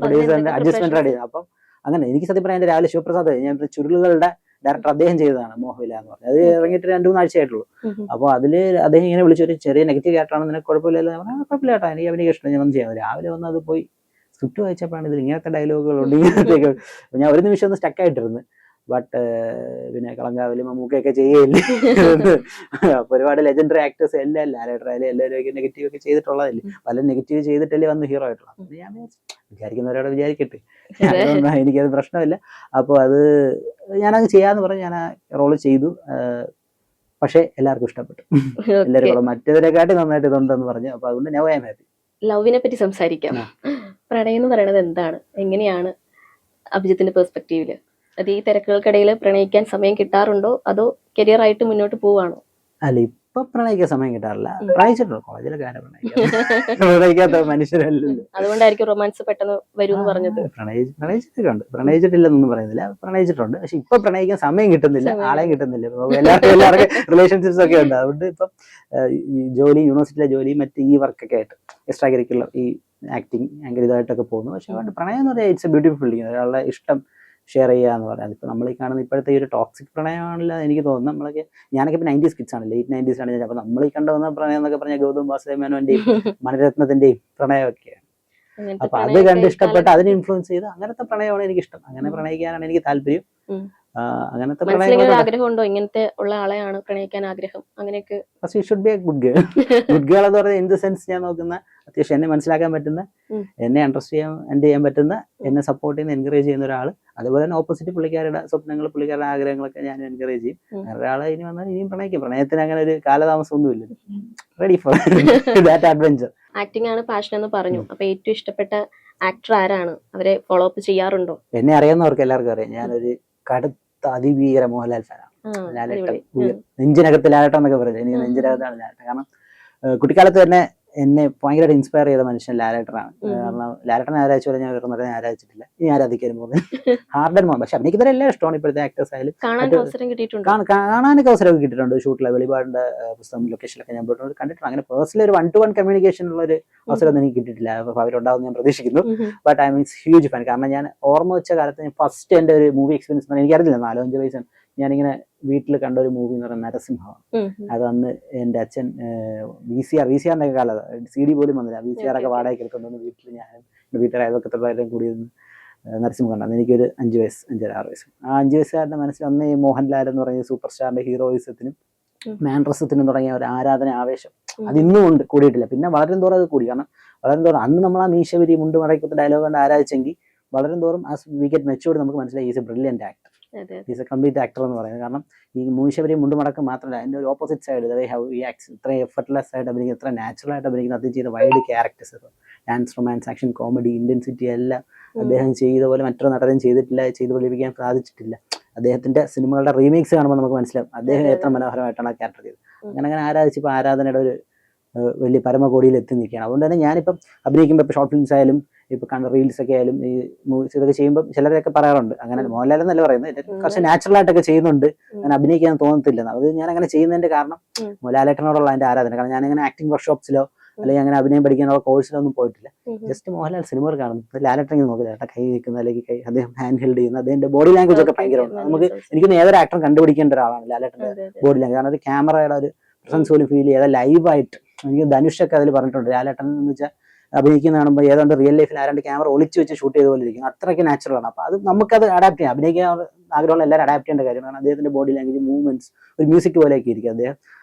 പ്രൊഡ്യൂസറിന്റെ അഡ്ജസ്റ്റ്മെന്റ് റെഡി. അപ്പം അങ്ങനെ എനിക്ക് സത്യം പറയാൻ എൻ്റെ രാവിലെ ശിവപ്രസാദ്, ഞാൻ ചുരുളുകളുടെ ഡയറക്ടർ, അദ്ദേഹം ചെയ്തതാണ് മോഹവില എന്ന് പറഞ്ഞത്. അത് ഇറങ്ങിയിട്ട് 2-3 ആഴ്ചയായിട്ടുള്ളൂ. അപ്പോൾ അതിൽ അദ്ദേഹം ഇങ്ങനെ വിളിച്ചൊരു ചെറിയ നെഗറ്റീവ് ക്യാരക്ടറാണ്, നിനക്ക് കുഴപ്പമില്ലല്ലോ. കുഴപ്പമില്ല കേട്ടോ, എനിക്ക് അഭിനയിക്കാൻ ഇഷ്ടം, ഞാൻ ഒന്നും ചെയ്യാം. രാവിലെ വന്ന് അത് പോയി സ്ക്രിപ്റ്റ് വായിച്ചപ്പോഴാണ് ഇതിൽ ഇങ്ങനത്തെ ഡയലോഗുകളുണ്ട്, ഇങ്ങനത്തെയൊക്കെ. ഞാൻ ഒരു നിമിഷം ഒന്ന് സ്റ്റക്കായിട്ടിരുന്നു. ബട്ട് പിന്നെ കളങ്കാവിലും മമ്മൂക്കയൊക്കെ ചെയ്യല്ലേ. അപ്പൊ ഒരുപാട് ലെജൻഡറി ആക്ടേഴ്സ് എല്ലാം ലാലേട്ടറായാലും എല്ലാവരും നെഗറ്റീവ് ഒക്കെ ചെയ്തിട്ടുള്ളതല്ലേ, പല നെഗറ്റീവ് ചെയ്തിട്ടല്ലേ വന്ന് ഹീറോ ആയിട്ടുള്ള. ഞാൻ വിചാരിക്കുന്നവരോട് വിചാരിക്കട്ടെ, എനിക്കത് പ്രശ്നമില്ല. അപ്പോൾ അത് ഞാനത് ചെയ്യാന്ന് പറഞ്ഞ് ഞാൻ ആ റോള് ചെയ്തു. പക്ഷെ എല്ലാവർക്കും ഇഷ്ടപ്പെട്ടു. എല്ലാവരും മറ്റേതിനെക്കാട്ടി നന്നായിട്ട് ഇതുണ്ടെന്ന് പറഞ്ഞു. അപ്പൊ അതുകൊണ്ട് ഞാൻ ഐ ആം ഹാപ്പി. ലവിനെ പറ്റി സംസാരിക്കാം. പ്രണയം എന്ന് പറയുന്നത് എന്താണ്, എങ്ങനെയാണ് അഭിജിത്തിന്റെ പെർസ്പെക്റ്റീവില്? അത് ഈ തിരക്കുകൾക്കിടയിൽ പ്രണയിക്കാൻ സമയം കിട്ടാറുണ്ടോ, അതോ കരിയർ ആയിട്ട് മുന്നോട്ട് പോവാണോ? അല്ല, ഇപ്പൊ പ്രണയിക്കാൻ സമയം കിട്ടാറില്ല. പ്രണയിച്ചിട്ടുണ്ടോ? കോളേജിലൊക്കെ ആരാ പ്രണയിക്കാത്ത മനുഷ്യരല്ലല്ലോ. അതുകൊണ്ടായിരിക്കും റൊമാൻസ് പെട്ടെന്ന് വരും എന്ന് പറഞ്ഞത്. പ്രണയിച്ചിട്ടുണ്ട്, പ്രണയിച്ചിട്ടില്ലെന്നൊന്നും പറയുന്നില്ല, പ്രണയിച്ചിട്ടുണ്ട്. പക്ഷെ ഇപ്പൊ പ്രണയിക്കാൻ സമയം കിട്ടുന്നില്ല, ആളെയും കിട്ടുന്നില്ല. എല്ലാവർക്കും റിലേഷൻഷിപ്സ് ഒക്കെ ഉണ്ട്. അതുകൊണ്ട് ഇപ്പം ഈ ജോലി, യൂണിവേഴ്സിറ്റിയിലെ ജോലി, മറ്റ് ഈ വർക്കൊക്കെ ആയിട്ട് എക്സ്ട്രാ കരിക്കുലർ ഈ ആക്ടിങ് അങ്ങനെ ഇതായിട്ടൊക്കെ പോകുന്നു. പക്ഷെ പ്രണയം എന്ന് പറഞ്ഞാൽ ഇറ്റ്സ് എ ബ്യൂട്ടിഫുൾ ഫീലിംഗ്. ഒരാളുടെ ഇഷ്ടം ഷെയർ ചെയ്യുക എന്ന് പറയാം. അതിപ്പോൾ നമ്മൾ ഈ കാണുന്ന ഇപ്പോഴത്തെ ഈ ഒരു ടോക്സിക് പ്രണയമാണല്ലോ എനിക്ക് തോന്നുന്നത്. നമ്മളൊക്കെ ഞാനൊക്കെ ഇപ്പോൾ 90s കിഡ്സ് ആണ്, ലേറ്റ് 90s ആണ് ഞാൻ. അപ്പോൾ നമ്മൾ ഈ കണ്ടുവന്ന പ്രണയം എന്നൊക്കെ പറഞ്ഞാൽ ഗൗതം വാസുദേവമേനോന്റെയും മണിരത്നത്തിന്റെയും പ്രണയമൊക്കെയാണ്. അപ്പൊ അത് കണ്ട് ഇഷ്ടപ്പെട്ട് അതിനെ ഇൻഫ്ലുവൻസ് ചെയ്ത് അങ്ങനത്തെ പ്രണയമാണ് എനിക്കിഷ്ടം. അങ്ങനെ പ്രണയിക്കാനാണ് എനിക്ക് താല്പര്യം. അങ്ങനത്തെ ആഗ്രഹമുണ്ടോ? ഇങ്ങനത്തെ ഉള്ള ആളെയാണ് പ്രണയിക്കാൻ ആഗ്രഹം? അങ്ങനെയൊക്കെ should be A good girl. Good girl എന്ന് പറയുന്നത് ഇൻ ദ സെൻസ് ഞാൻ നോക്കുന്ന അത്യാവശ്യം എന്നെ മനസ്സിലാക്കാൻ പറ്റുന്ന, എന്നെ അണ്ടർസ്റ്റാൻഡ് ചെയ്യാൻ പറ്റുന്ന, എന്നെ സപ്പോർട്ട് ചെയ്യുന്ന, എൻകറേജ് ചെയ്യുന്ന ഒരാൾ. അതുപോലെ തന്നെ ഓപ്പോസിറ്റ് പുള്ളിക്കാരുടെ സ്വപ്നങ്ങൾ, പുള്ളിക്കാരുടെ ആഗ്രഹങ്ങളൊക്കെ ഞാൻ എൻകറേജ് ചെയ്യും. അങ്ങനെ ഒരാളെ ഇനി വന്നാൽ ഇനിയും പ്രണയിക്കും. പ്രണയത്തിന് അങ്ങനെ ഒരു കാലതാമസം ഒന്നുമില്ല. Ready for that adventure. Acting ആണ് പാഷൻ എന്ന് പറഞ്ഞു. അപ്പൊ ഏറ്റവും ഇഷ്ടപ്പെട്ട ആക്ടർ ആരാണ്? അവരെ ഫോളോ അപ്പ് ചെയ്യാറുണ്ടോ? എന്നെ അറിയാവുന്നവർക്ക് എല്ലാവർക്കും അറിയാം, ഞാനൊരു കടുത്ത അതിഭീകര മോഹൻലാൽ ഫാനാണ്. ലാലേട്ടൻ നെഞ്ചിനകത്ത് ലാലേട്ടൻ എന്നൊക്കെ പറയുന്നത് എനിക്ക് നെഞ്ചിനകത്താണ് ലാലേട്ടൻ. കാരണം കുട്ടിക്കാലത്ത് തന്നെ എന്നെ ഭയങ്കരമായിട്ട് ഇൻസ്പയർ ചെയ്ത മനുഷ്യൻ ലാലേട്ടനാണ്. കാരണം ലാലേട്ടനെ ആരാധിച്ചു ഞാൻ വേറെ നടനെ ആരാധിച്ചിട്ടില്ല, ഇനി ആരാധിക്കാനും പോകുന്നത് ഹാർഡൻ മോഹൻ. പക്ഷെ അഭിനയിക്കുന്നവരെല്ലാം ഇഷ്ടമാണ് ഇപ്പോഴത്തെ ആക്ടേഴ്സ് ആയാലും. കാണാനൊക്കെ അവസരമൊക്കെ കിട്ടിയിട്ടുണ്ട്. ഷൂട്ടിലെ വെളിപാടിന്റെ പുസ്തകം ലൊക്കേഷനിലൊക്കെ ഞാൻ പോയിട്ടുണ്ട്, കണ്ടിട്ടുണ്ട്. അങ്ങനെ പേഴ്സണലി ഒരു 1-to-1 കമ്മ്യൂണിക്കേഷൻ ഉള്ള ഒരു അവസരം എനിക്ക് കിട്ടിയിട്ടില്ല. അപ്പൊ അവരുണ്ടാവും ഞാൻ പ്രതീക്ഷിക്കുന്നു. But I means huge fan. കാരണം ഞാൻ ഓർമ്മ വെച്ച കാലത്ത് ഞാൻ ഫസ്റ്റ് എൻ്റെ ഒരു മൂവി എക്സ്പീരിയൻസ് എനിക്കറിയില്ല, 4-5 വയസ്സാണ്. ഞാനിങ്ങനെ വീട്ടിൽ കണ്ട ഒരു മൂവി എന്ന് പറയുന്നത് നരസിംഹമാണ്. അത് അന്ന് എൻ്റെ അച്ഛൻ VCR കാലം CD പോലും വന്നില്ല. VCR ഒക്കെ വാടകയ്ക്ക് എടുക്കൊണ്ടുവന്ന് വീട്ടിൽ ഞാൻ എൻ്റെ വീട്ടിൽ അയൽവക്കത്തുള്ളവരും കൂടി നരസിംഹം കണ്ടു. എനിക്കൊരു 5 വയസ്സ്, 5-6 വയസ്സ്. ആ 5 വയസ്സുകാരുടെ മനസ്സിൽ അന്ന് ഈ മോഹൻലാൽ എന്ന് പറയുന്ന സൂപ്പർ സ്റ്റാറിന്റെ ഹീറോയിസത്തിനും മാൻഡ്രസത്തിനും തുടങ്ങിയ ഒരു ആരാധന ആവേശം അതിന്നും ഉണ്ട്, കൂടിയിട്ടില്ല. പിന്നെ വളരും തോറും അത് കൂടി. കാരണം വളരും തോറും അന്ന് നമ്മൾ ആ മീശവരി മുണ്ട് മടക്കത്തെ ഡയലോഗ് കൊണ്ട് ആരാധിച്ചെങ്കിൽ വളരും തോറും ആ വി ഗെറ്റ് മെച്ചൂർഡ് നമുക്ക് മനസ്സിലായി is A brilliant actor, is A complete actor എന്ന് പറയുന്നത്. കാരണം ഈ മൂശവരി മുണ്ട് മടക്കം മാത്രമല്ല, അതിൻ്റെ ഒരു ഓപ്പോസിറ്റ് സൈഡ് ഈ ആക്സ് ഇത്രയും എഫർട്ട്ലെസ് ആയിട്ട് അഭിനയിക്കുന്ന, ഇത്ര നാച്ചുറൽ ആയിട്ട് അഭിനയിക്കുന്ന, അത് ചെയ്ത wide characters, dance, romance, action, comedy, intensity എല്ലാം അദ്ദേഹം ചെയ്ത പോലെ മറ്റൊരു നടനും ചെയ്തിട്ടില്ല, ചെയ്ത് ഫലിപ്പിക്കാൻ സാധിച്ചിട്ടില്ല. അദ്ദേഹത്തിന്റെ സിനിമകളുടെ റീമേക്സ് കാണുമ്പോൾ നമുക്ക് മനസ്സിലാവും അദ്ദേഹം എത്ര മനോഹരമായിട്ടാണ് ആ ക്യാരക്ടർ ചെയ്തത്. അങ്ങനെ ആരാധിച്ചപ്പോൾ ആരാധനയുടെ ഒരു വലിയ പരമകോടിയിൽ എത്തി നിൽക്കുകയാണ്. അതുകൊണ്ട് തന്നെ ഞാനിപ്പം അഭിനയിക്കുമ്പോൾ ഇപ്പോൾ ഷോർട്ട് ഫിലിംസ് ആയാലും ഇപ്പോൾ കണ്ട റീൽസ് ഒക്കെ ആയാലും ഈ മൂവീസ് ഇതൊക്കെ ചെയ്യുമ്പോൾ ചിലരൊക്കെ പറയാറുണ്ട് അങ്ങനെ മോഹൻലാൽ എന്നല്ല പറയുന്നത്, കുറച്ച് നാച്ചുറൽ ആയിട്ടൊക്കെ ചെയ്യുന്നുണ്ട്, അങ്ങനെ അഭിനയിക്കാൻ തോന്നത്തില്ല. അത് ഞാൻ അങ്ങനെ ചെയ്യുന്നതിന്റെ കാരണം ലാലേട്ടനോടുള്ള എൻ്റെ ആരാധന. കാരണം ഞാനിങ്ങനെ ആക്ടിംഗ് വർക്ക്ഷോപ്സിലോ അല്ലെങ്കിൽ അങ്ങനെ അഭിനയം പഠിക്കാനുള്ള കോഴ്സിലൊന്നും പോയിട്ടില്ല. ജസ്റ്റ് മോഹൻലാൽ സിനിമകൾ കാണുന്നു, ലാലേട്ടൻ നോക്കില്ല, ഏട്ടാ കൈ നിൽക്കുന്ന അല്ലെങ്കിൽ കൈ അദ്ദേഹം ഹാൻഡ് ഹെൽഡ് ചെയ്യുന്ന അദ്ദേഹത്തിന്റെ ബോഡി ലാംഗ്വേജ് ഒക്കെ ഭയങ്കരമാണ്. നമുക്ക് എനിക്ക് ഏതൊരു ആക്ടറും കണ്ടുപിടിക്കേണ്ട ഒരാളാണ് ലാലേട്ടന്റെ ബോഡി ലാംഗ്വേജ്. കാരണം ഒരു ക്യാമറയുടെ ഒരു പ്രസൻസ് പോലും ഫീൽ ചെയ്യാതെ ലൈവായിട്ട്. എനിക്ക് ധനുഷൊക്കെ അതിൽ പറഞ്ഞിട്ടുണ്ട്, ലാലേട്ടൻ എന്ന് വെച്ചാൽ അഭിനയിക്കുന്ന കാണുമ്പോൾ ഏതാണ്ട് റിയൽ ലൈഫിൽ ആരാണ്ട് ക്യാമറ ഒളിച്ച് വെച്ച് ഷൂട്ട് ചെയ്ത പോലെ ഇരിക്കും, അത്രയ്ക്ക് നാച്ചുറൽ ആണ്. അപ്പൊ അത് നമുക്കത് അഡാപ്റ്റ് ചെയ്യാം. അഭിനയിക്കാൻ ആഗ്രഹമുള്ള എല്ലാവരും അഡാപ്റ്റ് ചെയ്യേണ്ട കാര്യമാണ്. അദ്ദേഹത്തിന്റെ ബോഡി ലാംഗ്വേജ്, മൂവ്മെന്റ്സ് ഒരു മ്യൂസിക് പോലെയൊക്കെ ഇരിക്കും. അദ്ദേഹം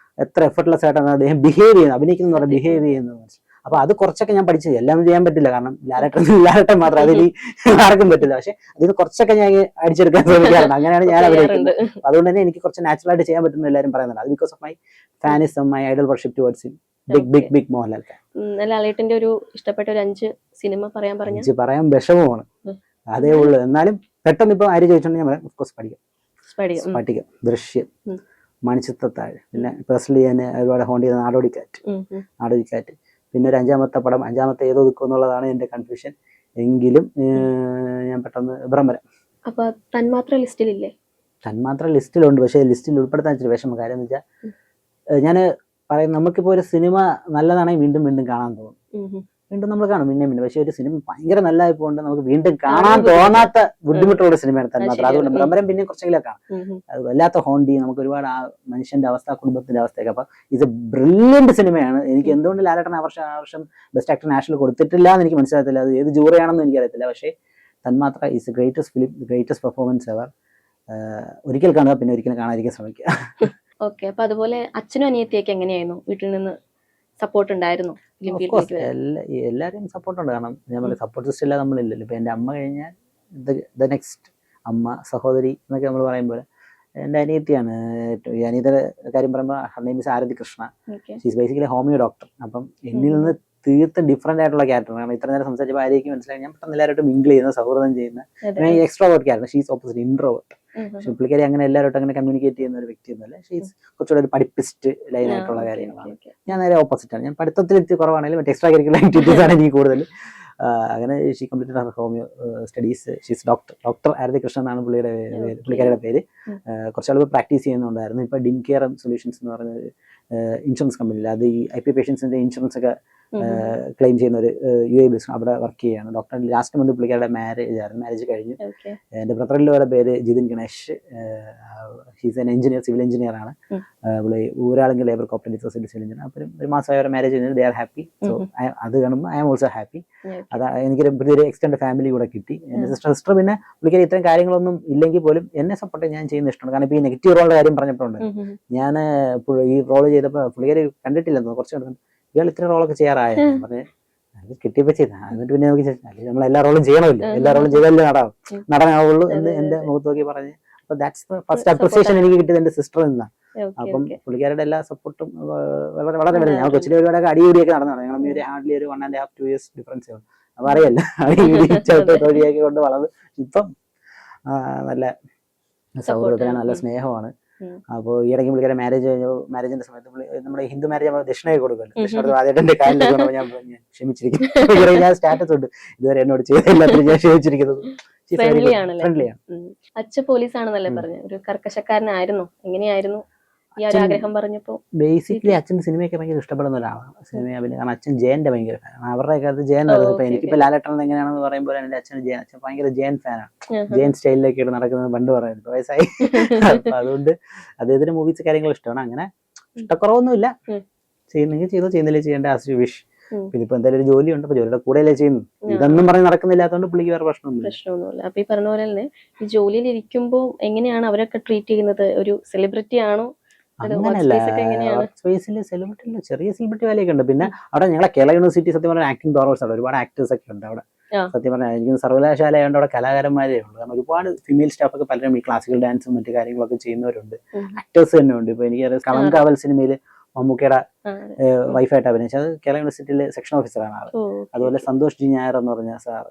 എത്ര എഫർട്ട്ലെസ് ആയിട്ടാണ് അദ്ദേഹം ബിഹേവ് ചെയ്യുന്നത്, അഭിനയിക്കുന്ന പറഞ്ഞാൽ ബിഹേവ് ചെയ്യുന്നത്. അപ്പൊ അത് കുറച്ചൊക്കെ ഞാൻ പഠിച്ചത്, എല്ലാം ചെയ്യാൻ പറ്റില്ല, കാരണം ലാലേട്ടൻ മാത്രം അതിന് ആർക്കും പറ്റില്ല. പക്ഷെ അതിന് കുറച്ചൊക്കെ ഞാൻ അടിച്ചെടുക്കാൻ ശ്രമിക്കാറുണ്ട്. അങ്ങനെയാണ് ഞാൻ അഭിനയിക്കുന്നത്. അതുകൊണ്ട് തന്നെ എനിക്ക് കുറച്ച് നാച്ചുറൽ ആയിട്ട് ചെയ്യാൻ പറ്റുന്ന എല്ലാവരും പറയുന്നുണ്ട്. അത് because of my fanism, my idol worship towards him. Big Mohanlal fan. ലാലേട്ടന്റെ ഒരു ഇഷ്ടപ്പെട്ട ഒരു 5 സിനിമ പറയാൻ വിഷമമാണ്, അതേ ഉള്ളൂ. എന്നാലും പെട്ടെന്ന് ഇപ്പൊ ആര് ചോദിച്ചോണ്ട് ഞാൻ പറയാം, ഓഫ്കോഴ്സ് പഠിക്കാം, ദൃശ്യം, മണിച്ചിത്രത്താഴ്, പിന്നെ പേഴ്സണലി ഞാൻ ഒരുപാട് ഹോണ്ട് ചെയ്ത നാടോടിക്കാറ്റ്, പിന്നെ ഒരു 5ാമത്തെ പടം, 5ാമത്തെ ഏതോ ദുഃഖം എന്നുള്ളതാണ് എന്റെ കൺഫ്യൂഷൻ. എങ്കിലും ഞാൻ പെട്ടെന്ന് ഭ്രമരം. അപ്പൊ തന്മാത്ര ലിസ്റ്റിലില്ലേ? തന്മാത്ര ലിസ്റ്റിലുണ്ട്, പക്ഷേ ലിസ്റ്റിൽ ഉൾപ്പെടുത്താൻ ഇച്ചിരി വിഷമം. കാര്യം എന്ന് വെച്ചാൽ ഞാൻ പറയും, നമുക്കിപ്പോൾ ഒരു സിനിമ നല്ലതാണെങ്കിൽ വീണ്ടും വീണ്ടും കാണാൻ തോന്നും, വീണ്ടും നമ്മൾ കാണും പിന്നെ. പക്ഷെ ഒരു സിനിമ ഭയങ്കര നല്ലതായതുകൊണ്ട് നമുക്ക് വീണ്ടും കാണാൻ തോന്നാത്ത ബുദ്ധിമുട്ടുള്ള സിനിമയാണ് തന്മാത്ര. അതുകൊണ്ട് ഭ്രമരം പിന്നെ കുറച്ചെങ്കിലും കാണാം. അത് വല്ലാത്ത ഹോണ്ട് ചെയ്യും നമുക്ക് ഒരുപാട്. ആ മനുഷ്യന്റെ അവസ്ഥ, കുടുംബത്തിന്റെ അവസ്ഥയൊക്കെ. അപ്പൊ ഇത് ബ്രില്യന്റ് സിനിമയാണ്. എനിക്ക് എന്തുകൊണ്ട് ലാലേട്ടൻ ആ വർഷം ബെസ്റ്റ് ആക്ടർ നാഷണൽ കൊടുത്തിട്ടില്ല എന്ന് എനിക്ക് മനസ്സിലാകത്തില്ല. അത് ഏത് ജൂറിയാണെന്ന് എനിക്കറിയത്തില്ല. പക്ഷേ തന്മാത്ര is the greatest film, the greatest performance ever. ഒരിക്കൽ കാണുക, പിന്നെ ഒരിക്കലും കാണാതിരിക്കാൻ ശ്രമിക്കുക. ഓക്കെ. അപ്പൊ അതുപോലെ അച്ഛനും അനിയത്തിയൊക്കെ എങ്ങനെയായിരുന്നു? വീട്ടിൽ നിന്ന് സപ്പോർട്ട് ഉണ്ടായിരുന്നു? എല്ലാവരും സപ്പോർട്ടുണ്ട്. കാരണം ഞാൻ പറഞ്ഞ സപ്പോർട്ട് സിസ്റ്റം ഇല്ലാതെ നമ്മളില്ലല്ലോ. ഇപ്പൊ എന്റെ അമ്മ കഴിഞ്ഞാൽ ദ നെക്സ്റ്റ് അമ്മ, സഹോദരി എന്നൊക്കെ നമ്മൾ പറയുമ്പോൾ എൻ്റെ അനിയത്തിയാണ്. ഈ അനിയത്തിയുടെ കാര്യം പറയുമ്പോൾ her name is Arathi Krishna. She's basically homeo doctor. അപ്പം എന്നിൽ നിന്ന് തീർത്തും ഡിഫറെന്റ് ആയിട്ടുള്ള ക്യാരക്ടറാണ്. കാരണം ഇത്ര നേരം സംസാരിച്ചപ്പോൾ ആരെയും മനസ്സിലായി ഞാൻ പെട്ടെന്ന് എല്ലാവരും മിങ്കിൾ ചെയ്യുന്ന, സൗഹൃദം ചെയ്യുന്ന extrovert character. She's opposite, introvert. പക്ഷെ പുള്ളിക്കാരി അങ്ങനെ എല്ലാവരും അങ്ങനെ കമ്മ്യൂണിക്കേറ്റ് ചെയ്യുന്ന ഒരു വ്യക്തിയൊന്നുമല്ല. ഷീസ് കുറച്ചുകൂടെ ഒരു പഠിപ്പിസ്റ്റ് ലൈനായിട്ടുള്ള കാര്യങ്ങളാണ്. ഞാൻ നേരെ ഓപ്പോസിറ്റാണ്. ഞാൻ പഠിത്തത്തിൽ എത്തി കുറവാണെങ്കിലും മറ്റേ എക്സ്ട്രാ കരിക്കുലർ ആക്ടിവിറ്റീസ് ആണ് എനിക്ക് കൂടുതൽ. അങ്ങനെ she completed her homeo studies. She's doctor Aarathi Krishnan എന്നാണ് പുള്ളിക്കാരിയുടെ പേര്. കുറച്ചാൾ പ്രാക്ടീസ് ചെയ്യുന്നുണ്ടായിരുന്നു. ഇപ്പൊ ഡിൻ കെയർ സൊല്യൂഷൻസ് എന്ന് പറഞ്ഞ ഇൻഷുറൻസ് കമ്പനിയിൽ, അത് ഈ IP പേഷ്യൻസിന്റെ ഇൻഷുറൻസ് ഒക്കെ ക്ലെയിം ചെയ്യുന്ന ഒരു UAE ബിസിനസ്, അവിടെ വർക്ക് ചെയ്യുകയാണ്. ഡോക്ടർ ലാസ്റ്റ് മന്ത് പുള്ളിക്കാരുടെ മാരേജ് കഴിഞ്ഞു. എൻ്റെ ബ്രദറിൻ്റെ പേര് Jithin Ganesh. He's an engineer, civil engineer ആണ്. പുള്ളി ഊരാളെങ്കിൽ labour cooperative society civil engineer. അപ്പം ഒരു മാസമായ അവരുടെ മാരേജ് കഴിഞ്ഞാൽ ദേ ആർ ഹാപ്പി. സോ അത് കാണുമ്പോൾ ഐ ആം ഓൾസോ ഹാപ്പി. അതാ എനിക്കൊരു പുതിയൊരു എക്സ്റ്റൻഡ് ഫാമിലി കൂടെ കിട്ടി. എൻ്റെ സിസ്റ്റർ പിന്നെ പുള്ളിക്കാരി ഇത്രയും കാര്യങ്ങളൊന്നും ഇല്ലെങ്കിൽ പോലും എന്നെ സപ്പോർട്ട് ഞാൻ ചെയ്യുന്ന ഇഷ്ടമാണ്. കാരണം ഇപ്പോൾ ഈ നെഗറ്റീവ് റോളിന്റെ കാര്യം പറഞ്ഞപ്പോഴുണ്ട്, ഞാൻ ഈ റോള് ചെയ്തപ്പോൾ പുള്ളിക്കാരി കണ്ടിട്ടില്ലെന്നോ, കുറച്ച് ഇയാൾ ഇത്ര റോളൊക്കെ ചെയ്യാറായ പറഞ്ഞ് കിട്ടിയപ്പോ ചെയ്താ. എന്നിട്ട് പിന്നെ നോക്കി നമ്മൾ എല്ലാ റോളും ചെയ്യണമല്ലോ, എല്ലാ റോളും ചെയ്തല്ലേ നടനാവുള്ളൂ എന്ന് എന്റെ മുഖത്ത് നോക്കി പറഞ്ഞ്. അപ്പൊ ദാറ്റ്സ് ദ ഫസ്റ്റ് അപ്രിസിയേഷൻ എനിക്ക് കിട്ടിയത് എന്റെ സിസ്റ്ററിൽ നിന്നാണ്. അപ്പം പുള്ളിക്കാരുടെ എല്ലാ സപ്പോർട്ടും വളരെ വളരെ വലുത്. ഞാൻ കൊച്ചിലെ ഒരുപാട് അടികൂടിയൊക്കെ നടന്നതാണ്. ഞങ്ങൾ ഒരു ഹാർഡ്ലി ഒരു 1.5 to 2 years ഡിഫറൻസ് ആണ്. അപ്പൊ അറിയല്ല, തൊഴിയാക്കി കൊണ്ട് വളർന്ന് ഇപ്പം നല്ല സൗഹൃദത്തിലാണ്, നല്ല സ്നേഹമാണ്. അപ്പോൾ ഈ ഇടയ്ക്ക് പുള്ളിക്കാരെ മാരേജിന്റെ സമയത്ത് നമ്മുടെ ഹിന്ദു മാരേജ് ആകുമ്പോൾ ദക്ഷിണയൊക്കെ കൊടുക്കുമല്ലോ. ദക്ഷിണ ആദ്യമായിട്ട് എന്റെ കാലിലേക്ക് ഞാൻ ക്ഷമിച്ചിരിക്കുന്നു. ഞാൻ സ്റ്റാറ്റസ് ഉണ്ട് ഇതുവരെ എന്നോട് ചെയ്തെല്ലാത്തിനും ഞാൻ ക്ഷമിച്ചിരിക്കുന്നത്. ഫ്രണ്ട്ലിയാണ്. അച്ഛൻ പോലീസ് ആണെന്നല്ലേ പറഞ്ഞു, ഒരു കർക്കശക്കാരനായിരുന്നു, എങ്ങനെയായിരുന്നു ഈ ഒരു ആഗ്രഹം പറഞ്ഞപ്പോ? ബേസിക്കലി അച്ഛൻ സിനിമയൊക്കെ ഭയങ്കര ഇഷ്ടപ്പെടുന്ന ഒരാളാണ്, സിനിമ അഭിനയം. കാരണം അച്ഛൻ ജയന്റെ ഭയങ്കര ഫാനാണ്. അവരുടെ കാലത്ത് ജയൻ വരുന്നത് ഇപ്പൊ എനിക്കിപ്പോ ലാലേട്ടൻ എങ്ങനെയാണെന്ന് പറയുമ്പോൾ എന്റെ അച്ഛൻ ജയൻ, അച്ഛൻ ഭയങ്കര ജയൻ ഫാനാണ്. ജയൻ സ്റ്റൈലിലേക്ക് നടക്കുന്നത് പണ്ട് പറയുന്നത് വയസ്സായി. അപ്പൊ അതുകൊണ്ട് അദ്ദേഹത്തിന് മൂവീസ് കാര്യങ്ങൾ ഇഷ്ടമാണ്. അങ്ങനെ ഇഷ്ടക്കുറവൊന്നുമില്ല, ചെയ്യുന്നെങ്കിൽ ചെയ്തോ, ചെയ്യുന്നില്ലേ ചെയ്യേണ്ട ആസ് യു വിഷ്. പിന്നെ ഇപ്പൊ എന്തായാലും ഒരു ജോലിയുണ്ട്, അപ്പൊ ജോലിയുടെ കൂടെയല്ലേ ചെയ്യുന്നു. ഇതൊന്നും പറഞ്ഞ് നടക്കുന്നില്ലാത്തതുകൊണ്ട് പുള്ളിക്ക് വേറെ പ്രശ്നമൊന്നുമില്ല. അപ്പൊ ഈ പറഞ്ഞ പോലെ തന്നെ ഈ ജോലിയിൽ ഇരിക്കുമ്പോ എങ്ങനെയാണ് അവരൊക്കെ ട്രീറ്റ് ചെയ്യുന്നത്? ഒരു സെലിബ്രിറ്റി ആണോ? അങ്ങനെയല്ല, വർക്ക് സ്പേസിൽ സെലിബ്രിറ്റി ചെറിയ സെലിബ്രിറ്റി വിലയൊക്കെ ഉണ്ട്. പിന്നെ അവിടെ ഞങ്ങളെ കേരള യൂണിവേഴ്സിറ്റി സത്യം പറഞ്ഞാൽ ആക്ടിംഗ് ഡോറേഴ്സ് ആണ്, ഒരുപാട് ആക്ടേഴ്സ് ഒക്കെ ഉണ്ട് അവിടെ. സത്യം പറഞ്ഞാൽ എനിക്ക് സർവകലാശാല ആയതുകൊണ്ട് അവിടെ കലാകാരന്മാരേ ഉള്ളൂ. കാരണം ഒരുപാട് ഫീമെയിൽ സ്റ്റാഫ് ഒക്കെ പലരും ഈ ക്ലാസിക്കൽ ഡാൻസും മറ്റു കാര്യങ്ങളൊക്കെ ചെയ്യുന്നവരുണ്ട്. ആക്ടേഴ്സ് തന്നെ ഉണ്ട്. ഇപ്പൊ എനിക്ക് കളങ്കാവൽ സിനിമയിൽ മമ്മൂക്കയുടെ വൈഫായിട്ട് അഭിനയിച്ചത് അത് കേരള യൂണിവേഴ്സിറ്റിയിലെ സെക്ഷൻ ഓഫീസറാണ് ആള്. അതുപോലെ സന്തോഷ് ജി നായർ എന്ന് പറഞ്ഞ സാർ,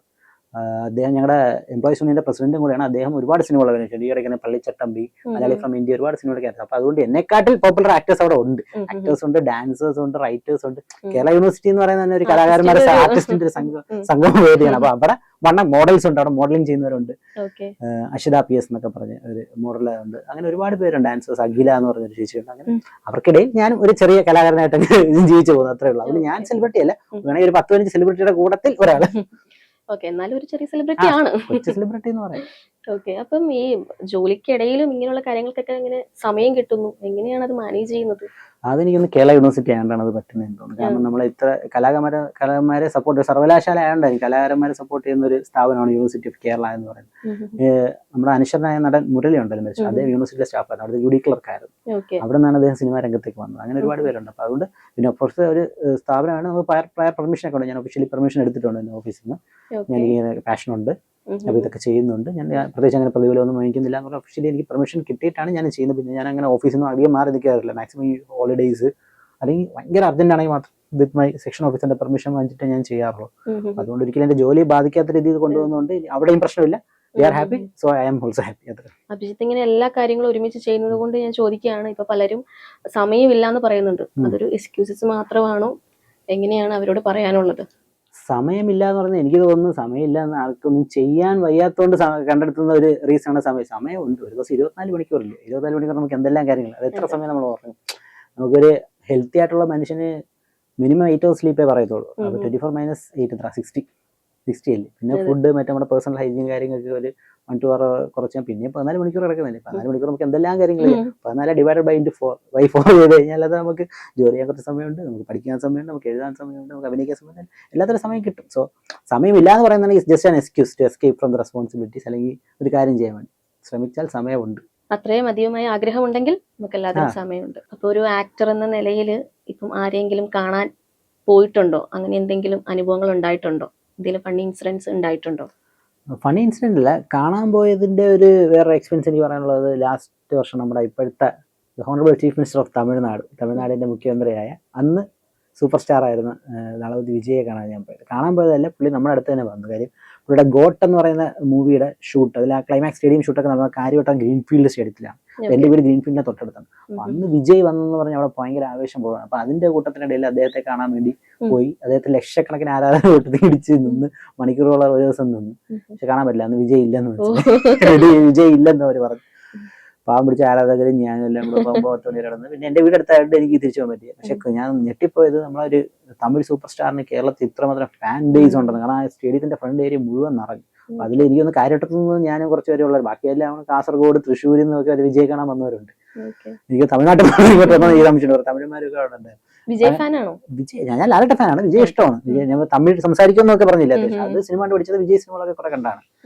അദ്ദേഹം ഞങ്ങളുടെ എംപ്ലോയീസ് യൂണിയന്റെ പ്രസിഡന്റും കൂടെയാണ്. അദ്ദേഹം ഒരുപാട് സിനിമകൾ അഭിനയിച്ചിട്ടുണ്ട്. ഈ ഇടയ്ക്ക് പള്ളിച്ചട്ടമ്പി, മലയാളി ഫ്രം ഇന്ത്യ, ഒരുപാട് സിനിമകളൊക്കെ ആയിരുന്നു. അപ്പൊ അതുകൊണ്ട് എന്നെക്കാട്ടിൽ പോപ്പുലർ ആക്ടേഴ്സ് അവിടെ ഉണ്ട്. ആക്ടേഴ്സ് ഉണ്ട്, ഡാൻസേഴ്സ് ഉണ്ട്, റൈറ്റേഴ്സ് ഉണ്ട്. കേരള യൂണിവേഴ്സിറ്റി എന്ന് പറയുന്നത് തന്നെ ഒരു കലാകാരന്മാരുടെ ആർട്ടിസ്റ്റിന്റെ ഒരു സംഗമ വേദിയാണ്. അപ്പൊ അവിടെ മോഡൽസ് ഉണ്ട്, അവിടെ മോഡലിംഗ് ചെയ്യുന്നവരുണ്ട്. അഷിത PS എന്നൊക്കെ പറഞ്ഞ ഒരു മോഡലുണ്ട്. അങ്ങനെ ഒരുപാട് പേരുണ്ട്, ഡാൻസേഴ്സ്. അഖില എന്ന് പറഞ്ഞൊരു ചേച്ചിയുണ്ട്. അങ്ങനെ അവർക്കിടയിൽ ഞാൻ ഒരു ചെറിയ കലാകാരനായിട്ട് ജീവിച്ചു പോകുന്നു, അത്രേ ഉള്ളൂ. അതുകൊണ്ട് ഞാൻ സെലിബ്രിറ്റി അല്ല, വേണമെങ്കിൽ ഒരു 10-15 സെലിബ്രിറ്റിയുടെ കൂട്ടത്തിൽ ഒരാള്. ഓക്കെ, എന്നാലും ഒരു ചെറിയ സെലിബ്രിറ്റി ആണ്. സെലിബ്രിറ്റി എന്ന് പറയാം. ഓക്കെ, അപ്പം ഈ ജോലിക്കിടയിലും ഇങ്ങനെയുള്ള കാര്യങ്ങൾക്കൊക്കെ എങ്ങനെ സമയം കിട്ടുന്നു? എങ്ങനെയാണ് അത് മാനേജ് ചെയ്യുന്നത്? അതെനിക്കൊന്ന് കേരള യൂണിവേഴ്സിറ്റി ആയതുകൊണ്ടാണ് അത് പറ്റുന്നതെന്ന് തോന്നുന്നു. കാരണം നമ്മൾ ഇത്ര കലാകാരന്മാരെ സപ്പോർട്ട്, സർവകലാശാല ആയതുകൊണ്ടായിരിക്കും കലാകാരന്മാരെ സപ്പോർട്ട് ചെയ്യുന്ന ഒരു സ്ഥാപനമാണ് യൂണിവേഴ്സിറ്റി ഓഫ് കേരള എന്ന് പറയുന്നത്. നമ്മുടെ അനശ്വരനായ നടൻ മുരളി ഉണ്ടല്ലോ മരിച്ചു, അദ്ദേഹം യൂണിവേഴ്സിറ്റിയിലെ സ്റ്റാഫായിരുന്നു, അവിടെ UD ക്ലർക്കായിരുന്നു. അവിടെ നിന്നാണ് അദ്ദേഹം സിനിമാ രംഗത്തേക്ക് വന്നത്. അങ്ങനെ ഒരുപാട് പേരുണ്ട്. അപ്പൊ അതുകൊണ്ട് പിന്നെ ഓഫീസ് ഒരു സ്ഥാപനമാണ്, നമുക്ക് പ്രയർ പെർമിഷൻ ഒക്കെ ഉണ്ട്. ഞാൻ ഒഫീഷ്യലി പെർമിഷൻ എടുത്തിട്ടുണ്ട് എന്റെ ഓഫീസിൽ നിന്ന്. ഞാൻ എനിക്ക് പാഷനുണ്ട്, അപ്പൊ ഇതൊക്കെ ചെയ്യുന്നുണ്ട്. ഞാൻ പ്രത്യേകിച്ച് അങ്ങനെ പ്രതിഫലമൊന്നും വാങ്ങിക്കുന്നില്ല എന്ന് പറഞ്ഞാൽ ഒഫീഷ്യലി എനിക്ക് പെർമിഷൻ കിട്ടിയിട്ടാണ് ഞാൻ ചെയ്യുന്നത്. പിന്നെ ഞാൻ അങ്ങനെ ഓഫീസിൽ നിന്ന് അധികം മാറി നിൽക്കാറില്ല. മാക്സിമം ഈ ഹോളിഡേയ്സ് അല്ലെങ്കിൽ ഭയങ്കര അർജന്റ് ആണെങ്കിൽ മാത്രം വിത്ത് മൈ സെക്ഷൻ ഓഫീസറിന്റെ പെർമിഷൻ വാങ്ങിച്ചിട്ട് ഞാൻ ചെയ്യാറുള്ളൂ. അതുകൊണ്ട് ഒരിക്കലും എന്റെ ജോലി ബാധിക്കാത്ത രീതിയിൽ കൊണ്ടുപോകുന്നതുകൊണ്ട് അവിടെയും പ്രശ്നമില്ല. We are happy, so I am also happy. Abhijith ഇങ്ങനെ എല്ലാ കാര്യങ്ങളും ഒരുമിച്ച് ചെയ്യുന്നത് കൊണ്ട് ഞാൻ ചോദിക്കുകയാണ്, ഇപ്പൊ പലരും സമയമില്ല എന്ന് പറയുന്നുണ്ട്. അതൊരു എക്സ്ക്യൂസസ് മാത്രമാണോ? എങ്ങനെയാണ് അവരോട് പറയാനുള്ളത്? സമയമില്ല എന്ന് പറഞ്ഞാൽ എനിക്ക് തോന്നുന്നു സമയമില്ല എന്ന് ആർക്കൊന്നും ചെയ്യാൻ വയ്യാത്തതുകൊണ്ട് കണ്ടെടുത്തുന്ന ഒരു റീസണാണ് സമയം. സമയമുണ്ട്, ഒരു ദിവസം 24 മണിക്കൂറില്ലേ. 24 മണിക്കൂർ നമുക്ക് എന്തെല്ലാം കാര്യങ്ങൾ, അത് എത്ര സമയം നമ്മൾ ഓർക്കണം. നമുക്കൊരു ഹെൽത്തി ആയിട്ടുള്ള മനുഷ്യന് മിനിമം 8 hours സ്ലീപ്പേ പറയത്തുള്ളൂ. അപ്പൊ 24 - 8 60 അല്ലേ. പിന്നെ ഫുഡ്, മറ്റേ നമ്മുടെ പേഴ്സണൽ ഹൈജീൻ കാര്യങ്ങൾക്ക് ഒരു 1 to 2 hour കുറച്ച്. പിന്നെ 14 മണിക്കൂർ കിടക്കുന്നില്ലേ. 14 മണിക്കൂർ നമുക്ക് എന്തെല്ലാം കാര്യങ്ങൾ 14 ഡിവൈഡഡ് ബൈ 4 ചെയ്ത് കഴിഞ്ഞാൽ അത് നമുക്ക് ജോലി ചെയ്യാൻ കുറച്ച് സമയമുണ്ട്, നമുക്ക് പഠിക്കാൻ സമയമുണ്ട്, നമുക്ക് എഴുതാൻ സമയമുണ്ട്, നമുക്ക് അഭിനയിക്കാൻ സമയമുണ്ട്, എല്ലാത്തരം സമയം കിട്ടും. സോ സമയമില്ല എന്ന് പറയുന്നത് is just an excuse to escape from the responsibilities. അല്ലെങ്കിൽ ഒരു കാര്യം ചെയ്യാൻ വേണ്ടി ശ്രമിച്ചാൽ സമയമുണ്ട്. അത്രയും അധികമായ ആഗ്രഹം ഉണ്ടെങ്കിൽ നമുക്ക് എല്ലാത്തിനും സമയമുണ്ട്. അപ്പൊ ഒരു ആക്ടർ എന്ന നിലയിൽ ഇപ്പം ആരെങ്കിലും കാണാൻ പോയിട്ടുണ്ടോ? അങ്ങനെ എന്തെങ്കിലും അനുഭവങ്ങൾ ഉണ്ടായിട്ടുണ്ടോ? എന്തെങ്കിലും ഫണ്ണി ഇൻസിഡൻസ് ഉണ്ടായിട്ടുണ്ടോ? ഫണ്ണി ഇൻസിഡന്റ് അല്ല, കാണാൻ പോയതിന്റെ ഒരു വേറെ എക്സ്പീരിയൻസ് എനിക്ക് പറയാനുള്ളത്, ലാസ്റ്റ് വർഷം നമ്മുടെ ഇപ്പോഴത്തെ ഹോണറബിൾ ചീഫ് മിനിസ്റ്റർ ഓഫ് തമിഴ്നാടിന്റെ മുഖ്യമന്ത്രിയായ അന്ന് സൂപ്പർ സ്റ്റാർ ആയിരുന്ന ദളപതി വിജയെ കാണാൻ ഞാൻ പോയത്. കാണാൻ പോയതല്ല, പുള്ളി നമ്മുടെ അടുത്ത് തന്നെ വന്നു. കാര്യം പുള്ളിയുടെ ഗോട്ട് എന്ന് പറയുന്ന മൂവിയുടെ ഷൂട്ട്, അതിൽ ആ ക്ലൈമാക്സ് സ്റ്റേഡിയം ഷൂട്ടൊക്കെ നമ്മൾ കാര്യവട്ടം ഗ്രീൻഫീൽഡ് സ്റ്റേഡിയത്തിലാണ്. എൻ്റെ വീട് ഗ്രീൻഫീൽഡിനെ തൊട്ടടുത്താണ്. അപ്പൊ അന്ന് വിജയ് വന്നെന്ന് പറഞ്ഞാൽ അവിടെ ഭയങ്കര ആവേശം പോകാണ്. അപ്പൊ അതിന്റെ കൂട്ടത്തിനിടയിൽ അദ്ദേഹത്തെ കാണാൻ വേണ്ടി പോയി. അദ്ദേഹത്തെ ലക്ഷക്കണക്കിന് ആരാധന കൂട്ടത്തിൽ ഇടിച്ച് നിന്ന് മണിക്കൂറുകളോളം ഒരു ദിവസം നിന്ന്. പക്ഷെ കാണാൻ പറ്റില്ല, അന്ന് വിജയ് ഇല്ലെന്ന് വിജയ് ഇല്ലെന്ന് അവർ പറഞ്ഞു. പാവം പിടിച്ച ആരാധകരും ഞാനും എല്ലാം കൂടെ പോകുമ്പോൾ 10 മണി കിടന്ന്. പിന്നെ എന്റെ വീടെടുത്തായിട്ട് എനിക്ക് തിരിച്ചു പോകാൻ പറ്റിയ. പക്ഷെ ഞാൻ ഞെട്ടിപ്പോയത്, നമ്മളൊരു തമിഴ് സൂപ്പർ സ്റ്റാറിന് കേരളത്തിൽ ഇത്രമാത്രം ഫാൻ ബേസ് ഉണ്ടെന്ന്. കാരണം ആ സ്റ്റേഡിയത്തിന്റെ ഫ്രണ്ട് ഏരിയ മുഴുവൻ നിറഞ്ഞു. അപ്പൊ അതിൽ എനിക്കൊന്ന് കാര്യവട്ടത്തു നിന്ന് ഞാനും കുറച്ച് പേരെ ഉള്ളത്, ബാക്കിയെല്ലാം കാസർഗോഡ്, തൃശ്ശൂരിൽ നിന്നൊക്കെ അത് വിജയ് കാണാൻ വന്നവരുണ്ട്. എനിക്ക് തമിഴ്നാട്ടിൽ തമിഴന്മാരൊക്കെ അവിടെ ഉണ്ട്. വിജയ് ഫാനാണോ? വിജയ്, ഞാൻ ലാലേട്ട ഫാനാണ്. വിജയ് ഇഷ്ടമാണ്. വിജയ് ഞാൻ തമിഴ് സംസാരിക്കുന്നൊക്കെ പറഞ്ഞില്ല, അത് സിനിമ കണ്ട് പഠിച്ചത് വിജയ് സിനിമകളൊക്കെ കുറെ കണ്ടാണ്.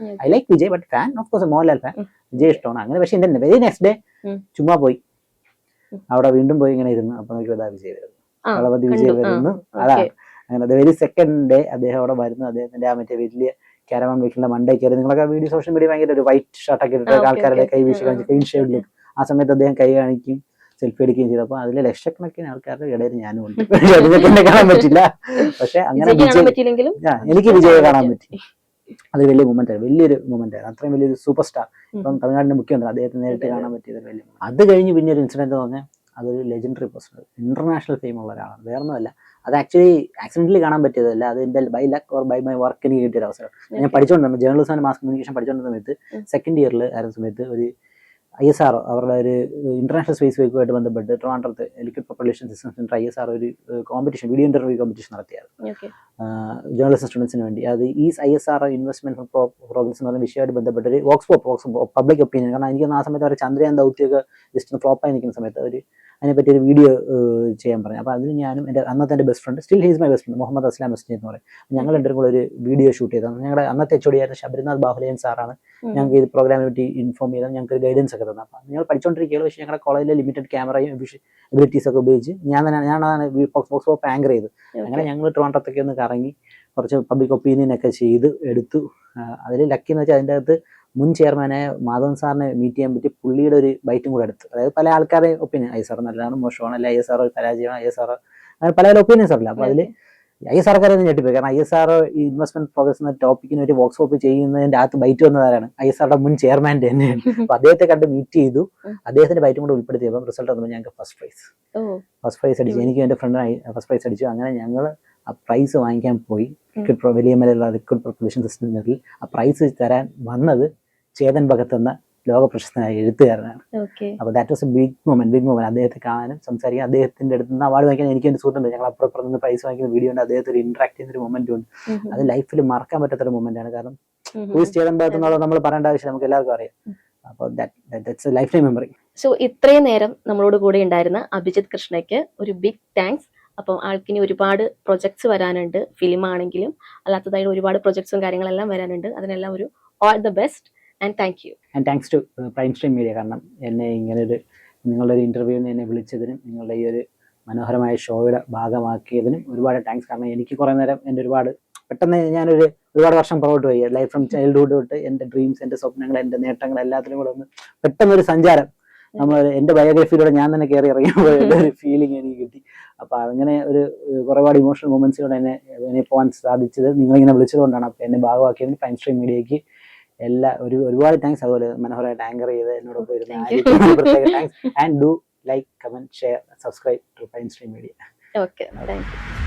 I like Vijay, but fan of course Mohanlal fan. Vijay ഇഷ്ടമാണ്. അങ്ങനെ പക്ഷെ എന്റെ വെരി നെക്സ്റ്റ് ഡേ ചുമ്മാ പോയി അവിടെ വീണ്ടും പോയി ഇങ്ങനെ ഇരുന്നു. അപ്പൊ നോക്കി വിജയ് വരുന്നു, ദളപതി വിജയ് വരുന്നു. അതാണ് അങ്ങനെ വെരി സെക്കൻഡ് ഡേ അദ്ദേഹം അവിടെ വരുന്നു. അദ്ദേഹത്തിന്റെ ആ മറ്റേ വലിയ കാരവാൻ വെഹിക്കിളിന്റെ മണ്ടേ കയറി. നിങ്ങളൊക്കെ വീഡിയോ സോഷ്യൽ മീഡിയ ഭയങ്കര ഒരു വൈറ്റ് ഷർട്ടൊക്കെ ഇട്ടിട്ട് ആൾക്കാരുടെ കൈ വീശി കാണിച്ച് ക്ലീൻ ഷേവിലേക്ക്. ആ സമയത്ത് അദ്ദേഹം കൈ കാണിക്കും, സെൽഫി എടുക്കുകയും ചെയ്തു. അപ്പൊ അതിൽ ലക്ഷക്കണക്കിന് ആൾക്കാരുടെ ഇടയിൽ ഞാനും ഉണ്ട്. അതിനെ കാണാൻ പറ്റില്ല. പക്ഷെ അങ്ങനെ എനിക്ക് വിജയെ കാണാൻ പറ്റി. അത് വലിയ മൊമെന്റ് ആയിരുന്നു, വലിയൊരു മൊമെന്റ് ആയിരുന്നു. അത്രയും വലിയൊരു സൂപ്പർ സ്റ്റാർ, ഇപ്പം തമിഴ്നാടിന്റെ മുഖ്യമന്ത്രി, അദ്ദേഹത്തെ നേരിട്ട് കാണാൻ പറ്റിയത് വലിയ. അത് കഴിഞ്ഞ് പിന്നെ ഒരു ഇൻസിഡന്റ് പറഞ്ഞാൽ അതൊരു ലെജൻഡറി പേഴ്സൺ, ഇന്റർനാഷണൽ ഫെയിം ഉള്ള ഒരാളാണ്. വേറൊന്നുമല്ല, അത് ആക്ച്വലി ആക്സിഡന്റലി കാണാൻ പറ്റിയതല്ല, അത് എൻ്റെ by luck or by my work എനിക്ക് കിട്ടിയ ഒരു അവസരം. ഞാൻ പഠിച്ചുകൊണ്ടിരുന്ന ജേർണലിസം ആൻഡ് മാസ് കമ്മ്യൂണിക്കേഷൻ പഠിച്ചുകൊണ്ടിരുന്ന സമയത്ത്, സെക്കൻഡ് ഇയറിൽ ആയിരുന്ന സമയത്ത് ഒരു ISRO അവരുടെ ഒരു ഇന്റർനാഷണൽ സ്പേസ് വേക്കുമായിട്ട് ബന്ധപ്പെട്ട് ട്രിവാൻഡ്രത്ത് liquid propulsion system centre ISRO ഒരു കോമ്പറ്റീഷൻ, വീഡിയോ ഇന്റർവ്യൂ കോമ്പറ്റീഷൻ നടത്തിയായിരുന്നു ജേർണലിസം സ്റ്റുഡൻസിന് വേണ്ടി. അത് ഈ ISRO ഇൻവെസ്റ്റ്മെന്റ് പ്രോഗ്രസ് എന്ന് പറഞ്ഞ വിഷയമായിട്ട് ബന്ധപ്പെട്ട് ഒരു വോക്സ് പബ്ലിക് ഒപ്പീനിയൻ, കാരണം എനിക്ക് ആ സമയത്ത് അവർ ചന്ദ്രയാൻ ദൗത്യമൊക്കെ ജസ്റ്റ് ഫ്ലോപ്പായി നിൽക്കുന്ന സമയത്ത് അവർ അതിനെപ്പറ്റി ഒരു വീഡിയോ ചെയ്യാൻ പറഞ്ഞു. അപ്പോൾ അതിന് ഞാനും അന്നത്തെ എൻ്റെ best friend, still he's my best friend, Muhammad Aslam മസ്ജി എന്ന് പറയും, ഞങ്ങൾ രണ്ടും കൂടെ ഒരു വീഡിയോ ഷൂട്ട് ചെയ്തത്. ഞങ്ങളുടെ അന്നത്തെ HOD ആയിരുന്ന ശബരിനാഥ് ബാഹുലയൻ സാറാണ് ഞങ്ങൾക്ക് ഈ പ്രോഗ്രാമിനെ പറ്റി ഇൻഫോം ചെയ്താൽ ഞങ്ങൾക്ക് ഒരു ഗൈഡൻസ് ഒക്കെ തന്നത്. അപ്പോൾ ഞങ്ങൾ പഠിച്ചുകൊണ്ടിരിക്കുകയാണ്, പക്ഷേ ഞങ്ങളുടെ കോളേജിലെ ലിമിറ്റഡ് ക്യാമറയും എബിലിറ്റീസ് ഒക്കെ ഉപയോഗിച്ച് ഞാനാണ് ഫോക്സ് പോപ്പ് ആങ്കർ ചെയ്ത്. അങ്ങനെ ഞങ്ങൾ ട്രിവാൻഡ്രത്തൊക്കെ ഒന്ന് കറങ്ങി കുറച്ച് പബ്ലിക് ഒപ്പീനിയൻ ഒക്കെ ചെയ്ത് എടുത്തു. അതിൽ ലക്കി എന്ന് വെച്ചാൽ അതിൻ്റെ അകത്ത് മുൻ ചെയർമാനായ മാധവൻ സാറിനെ മീറ്റ് ചെയ്യാൻ പറ്റി, പുള്ളിയുടെ ഒരു ബൈറ്റും കൂടെ എടുത്തു. അതായത് പല ആൾക്കാരുടെ ഒപ്പീനിയൻ, ISRO നല്ലതാണ്, മോശമാണ്, അല്ലെ ISRO പരാജയമാണ്, ISRO അങ്ങനെ പല ഒപ്പീനിയൻസ് ഉണ്ടല്ലോ. അപ്പോൾ അതിൽ ISROക്കാരെ ഞെട്ടിപ്പോയി, കാരണം ISRO ഈ ഇൻവെസ്റ്റ്മെന്റ് പ്രോഗ്രസ് എന്ന ടോപ്പിക്കിന് ഒരു വോക്സ് പോപ്പ് ചെയ്യുന്നതിന്റെ അകത്ത് ബൈറ്റ് വന്നതാരാണ്? ISROയുടെ മുൻ ചെയർമാൻ്റെ തന്നെയാണ്. അപ്പോൾ അദ്ദേഹത്തെ കണ്ട് മീറ്റ് ചെയ്തു, അദ്ദേഹത്തിന്റെ ബൈറ്റും കൂടെ ഉൾപ്പെടുത്തിയപ്പോൾ റിസൾട്ട് വന്നപ്പോൾ ഞങ്ങൾക്ക് ഫസ്റ്റ് പ്രൈസ് അടിച്ചു. എനിക്ക് എൻ്റെ ഫ്രണ്ട് ഫസ്റ്റ് പ്രൈസ് അടിച്ചു. അങ്ങനെ ഞങ്ങൾ ആ പ്രൈസ് വാങ്ങിക്കാൻ പോയി. വലിയ മേലുള്ള ലിക്വിഡ് പ്രൊപ്പൽഷൻ സിസ്റ്റത്തിൽ ആ പ്രൈസ് തരാൻ വന്നത് ചേതൻ ഭഗത് എന്ന ലോക പ്രശസ്തനായ എഴുത്തുകാരനാണ്. അപ്പോൾ that was a big moment. അദ്ദേഹത്തെ കാണാനും സംസാരിക്കാൻ, അദ്ദേഹത്തിന്റെ അടുത്ത് നിന്ന് അവാർഡ് വാങ്ങിക്കാൻ എനിക്ക് എൻ്റെ സുഹൃത്തുണ്ട്. ഞങ്ങൾ അപ്പുറം നിന്ന് പ്രൈസ് വാങ്ങിക്കുന്ന വീഡിയോ ഉണ്ട്, അദ്ദേഹത്തെ ഒരു ഇന്ററാക്ട് ചെയ്യുന്ന ഒരു മൊമെന്റ് ഉണ്ട്. അത് ലൈഫിൽ മറക്കാൻ പറ്റാത്തൊരു മൊമെന്റ് ആണ്. കാരണം ചേതൻ ഭഗത് എന്നുള്ളത് നമ്മൾ പറയേണ്ട ആവശ്യം നമുക്ക് എല്ലാവർക്കും അറിയാം. അപ്പോൾ that's A life time memory. So ഇത്രയും നേരം നമ്മളോട് കൂടെ ഉണ്ടായിരുന്ന അഭിജിത്ത് കൃഷ്ണയ്ക്ക് ഒരു ബിഗ് താങ്ക്സ്. അപ്പം ആൾക്കിനി ഒരുപാട് പ്രൊജക്ട്സ് വരാനുണ്ട്, ഫിലിം ആണെങ്കിലും അല്ലാത്തതായിട്ട് ഒരുപാട് പ്രൊജക്ട്സും കാര്യങ്ങളെല്ലാം വരാനുണ്ട്. അതിനെല്ലാം ഒരു all the best and thank you. And thanks to prime stream media, കാരണം എന്നെ ഇങ്ങനെ ഒരു നിങ്ങളുടെ ഒരു ഇന്റർവ്യൂവിന് എന്നെ വിളിച്ചതിനും നിങ്ങളുടെ ഈ ഒരു മനോഹരമായ ഷോയുടെ ഭാഗമാക്കിയതിനും ഒരുപാട് താങ്ക്സ്. കാരണം എനിക്ക് കുറേ നേരം എൻ്റെ പെട്ടെന്ന് ഞാനൊരു ഒരുപാട് വർഷം പുറകോട്ട് പോയി, ലൈഫ് ഫ്രം ചൈൽഡ്ഹുഡ് തൊട്ട് എൻ്റെ ഡ്രീംസ്, എൻ്റെ സ്വപ്നങ്ങൾ, എൻ്റെ നേട്ടങ്ങൾ എല്ലാത്തിലും കൂടെ ഒന്ന് പെട്ടെന്നൊരു സഞ്ചാരം, നമ്മൾ എൻ്റെ ബയോഗ്രഫിയിലൂടെ ഞാൻ തന്നെ കയറി ഇറങ്ങിയ ഒരു ഫീലിംഗ് എനിക്ക് കിട്ടി. അപ്പോൾ അങ്ങനെ ഒരുപാട് ഇമോഷണൽ മൊമെന്റ്സിലൂടെ എന്നെ പോകാൻ സാധിച്ചത് നിങ്ങളിങ്ങനെ വിളിച്ചതുകൊണ്ടാണ്. അപ്പോൾ എന്നെ ഭാഗമാക്കിയതിന് പ്രൈം സ്ട്രീം മീഡിയയ്ക്ക് ഒരുപാട് താങ്ക്സ്. അതുപോലെ മനോഹരമായിട്ട് ആങ്കർ ചെയ്ത് എന്നോടൊപ്പം ഇരുന്ന പ്രത്യേക thanks. And do like, comment, share, subscribe to prime stream media. Okay, thank U.